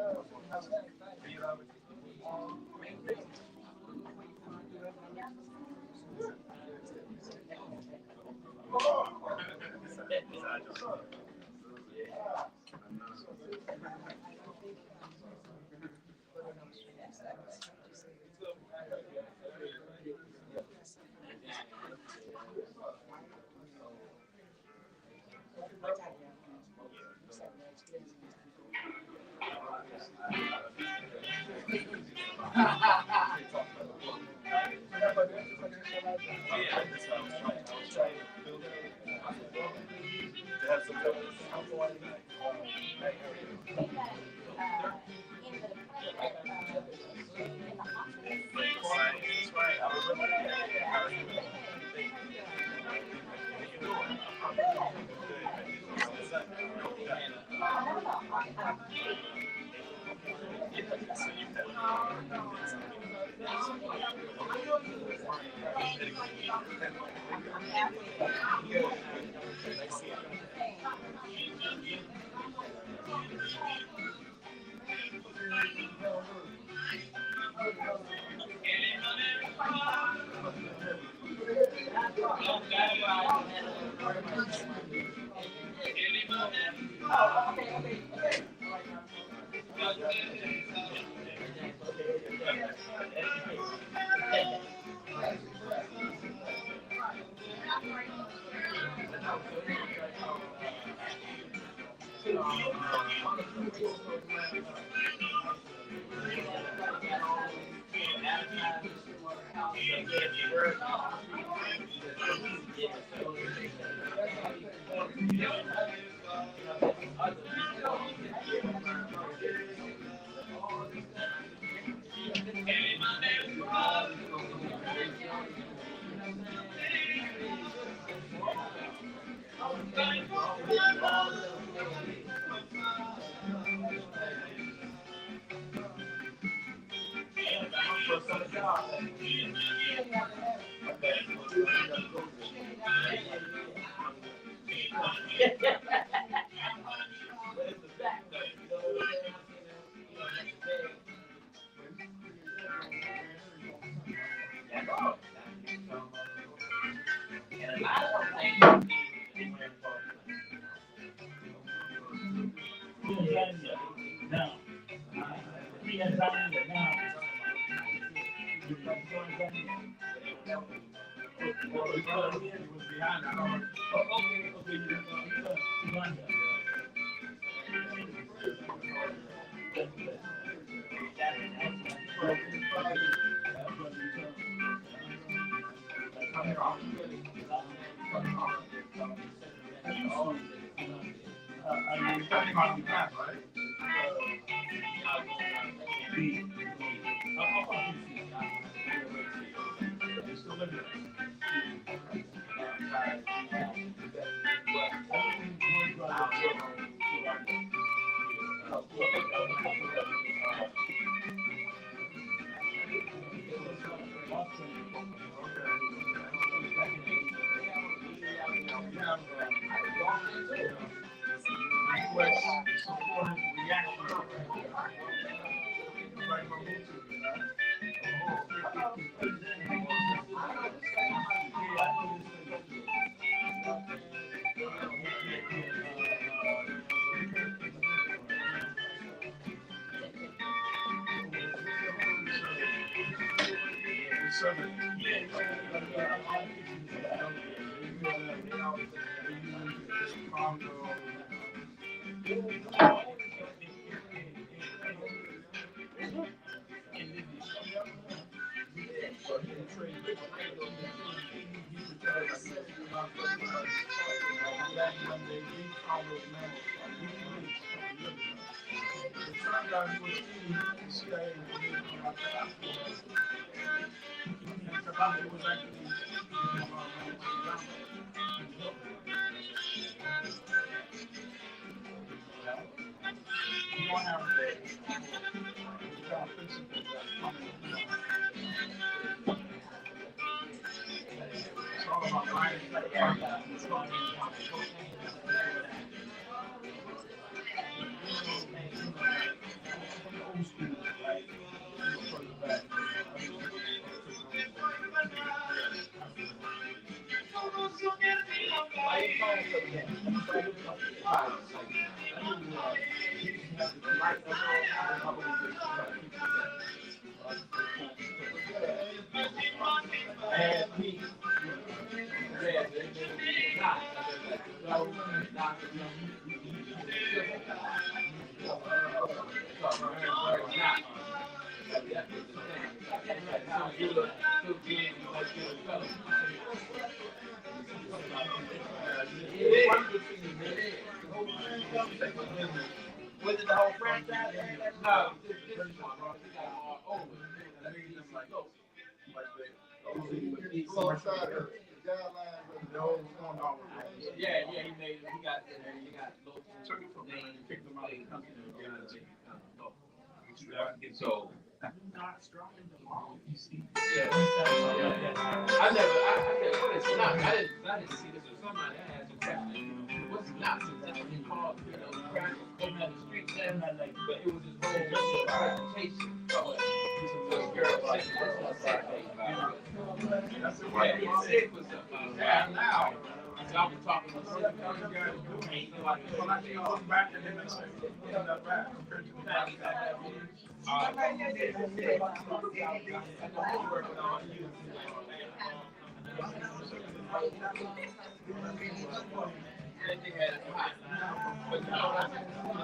Was it the whole franchise? No, just one. We got all over. Yeah, yeah, he made it. He got local names, picked them out of the country. So. Yeah. I said, what is not? I didn't see this or somebody asked a question. What's not? That's what he called, crime going down the street, but it was his whole presentation. So, girl, yeah, he said was now. So I was talking to some guys doing well, I think I'll back to him and say, not bad compared to the guys that have here.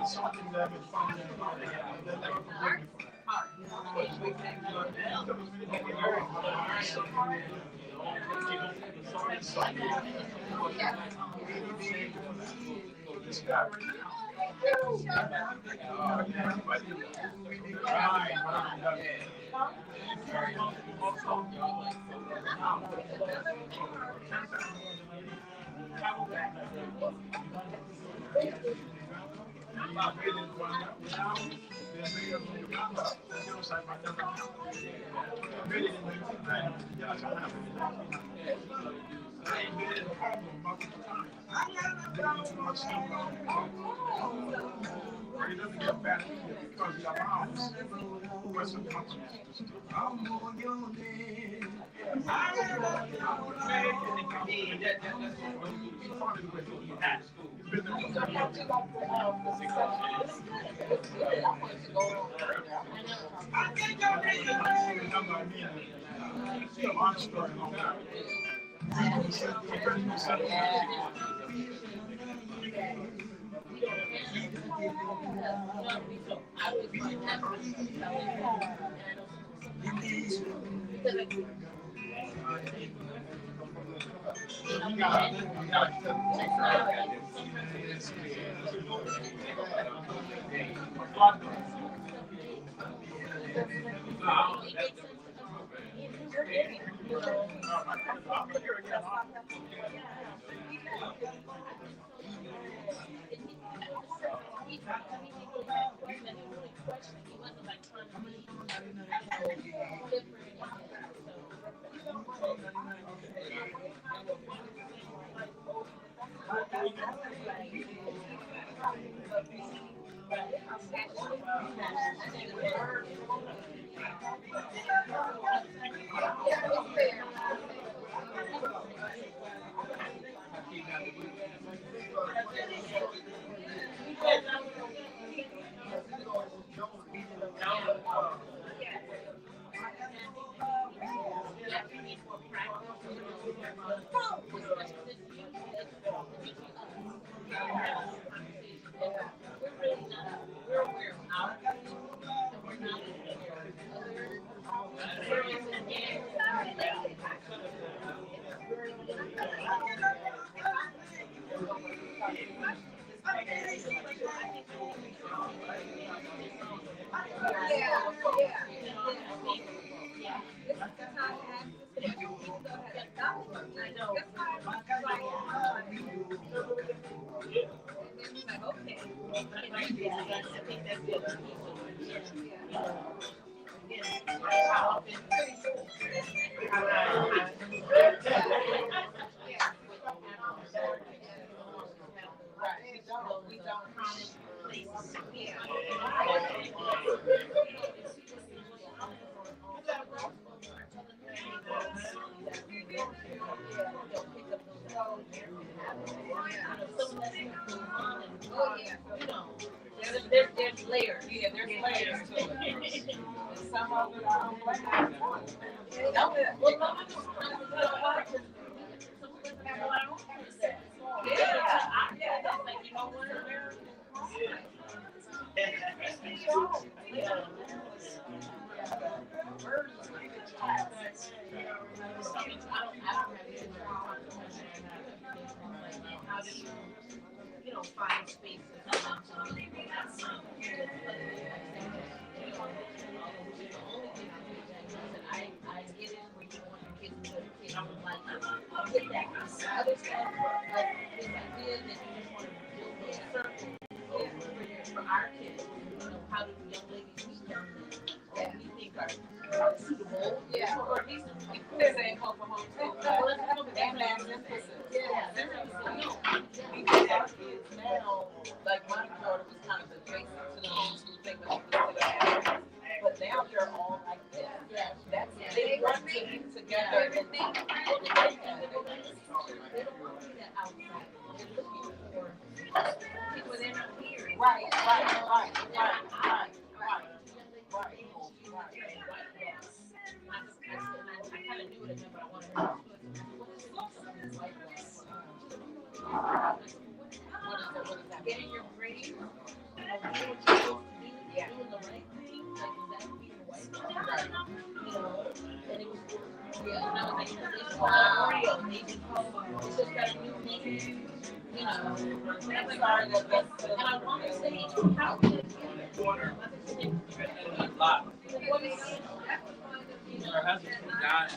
Something that is finding Find spaces. I get it where you want your kids to go to kids. I'm like, I get that. Other stuff, like this idea that you just want to build a circle for our kids. How do young ladies meet them that we think are suitable? Yeah. Or at least there's a home for home too. And that's yeah. We get our kids now, like my daughter was kind of adjacent to the homeschool thing when she was together. But now they're all like this. Yeah. That's they want to be together and they don't want that outside. They're looking for people they're not hearing. Right. I kind of knew it, but I wanted to what is that? Getting your brain, doing the right thing, like that being white. And it was, and I was like, it's real. It's just got a new meaning, and I want to say, how could A lot. Her husband died.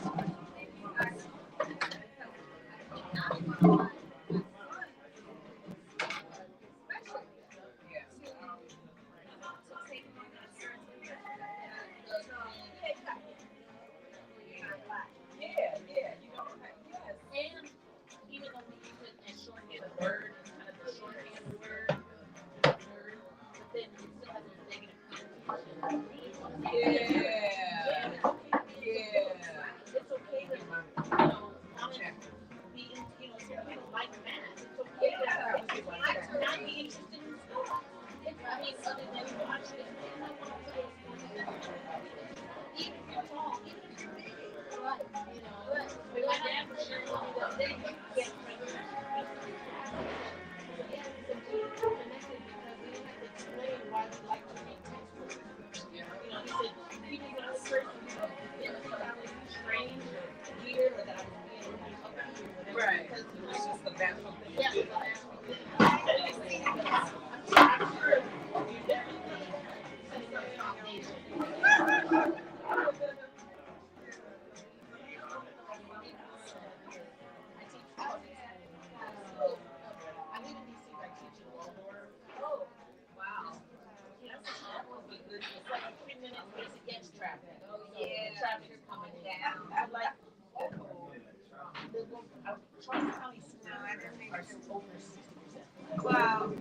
Wow.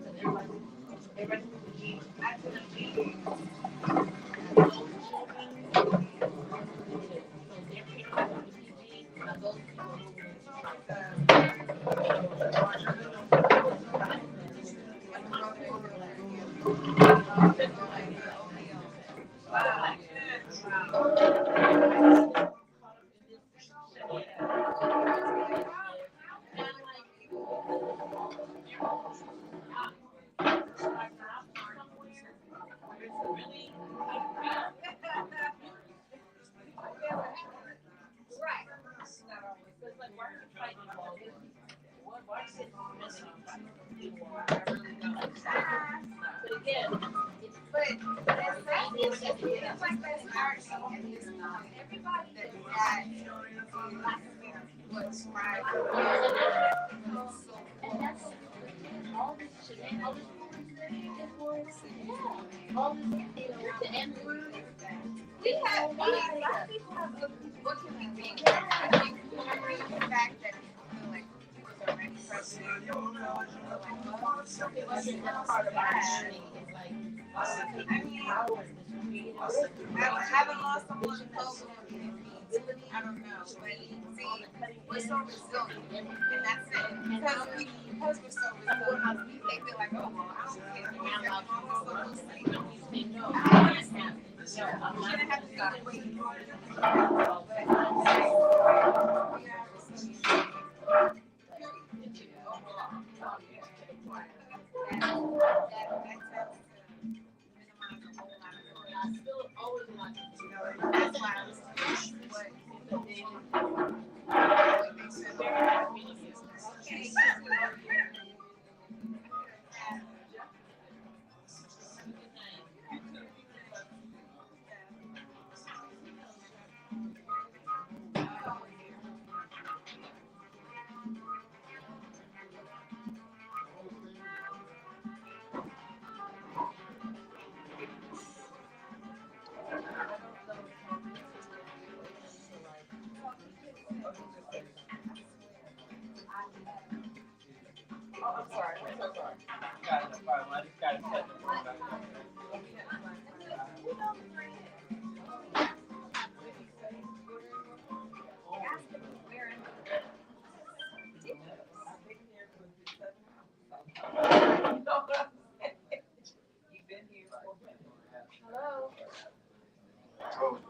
We have a lot of people have what can we think? I think the fact that people feel like he was already president, it wasn't part of our journey. I haven't lost someone close. I don't know, but we're so resilient, and that's it. Because we're so resilient, they feel like, oh, well, I don't care. Hello? I told you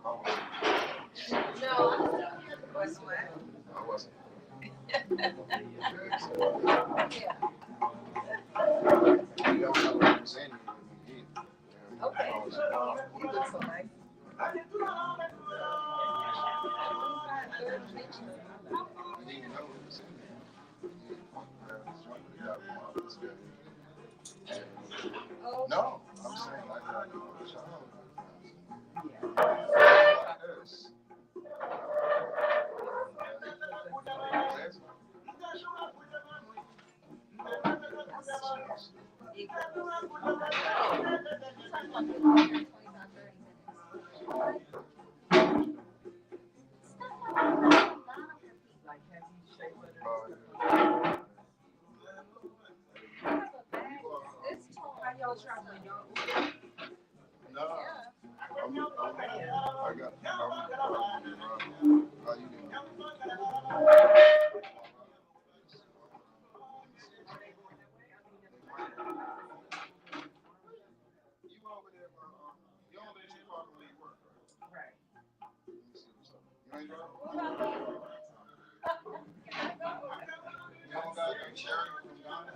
No, what's what? I wasn't. You don't know what I'm saying. Okay. You look so nice. You didn't know what was in there. No, I'm saying like that. Yes. How y'all traveling, y'all? No. I got. How you doing? You over there, you don't let your father leave work, right? You ain't driving? You don't got no charity from Ghana?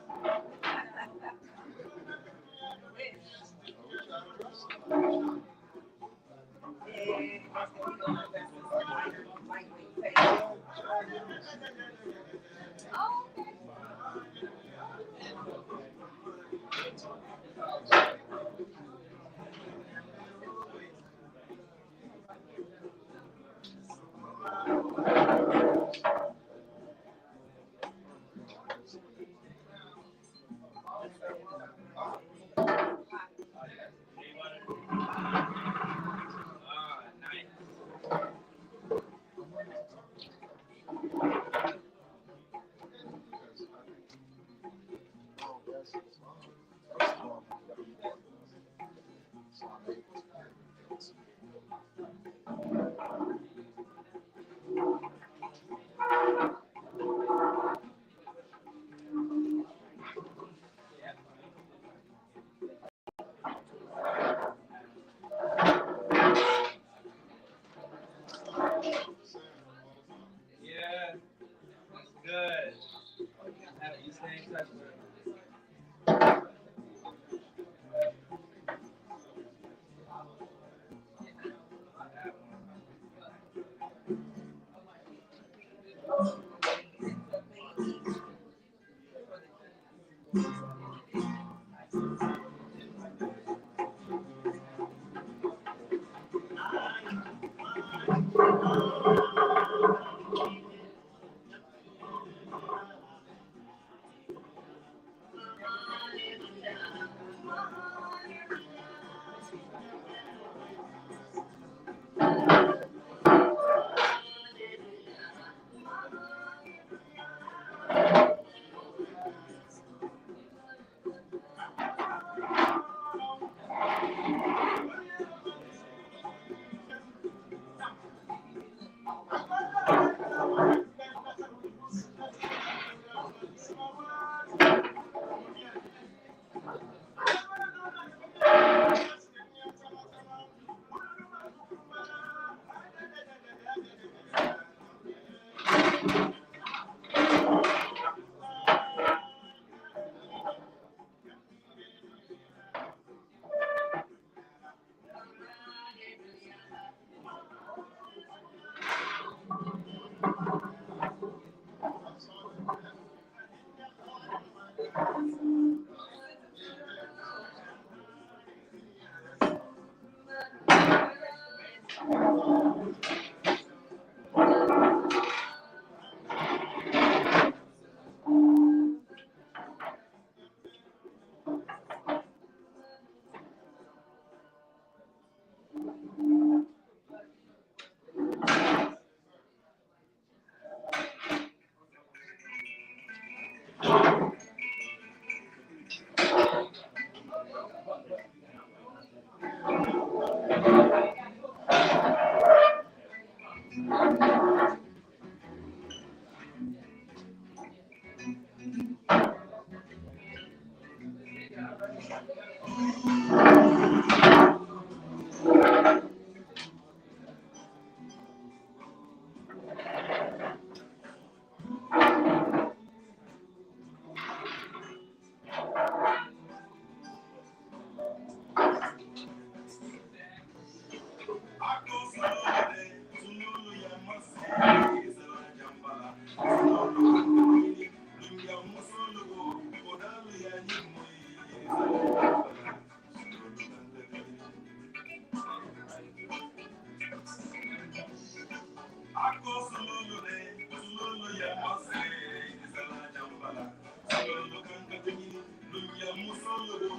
Luya musolo,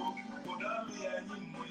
kodalu ya nyimwe.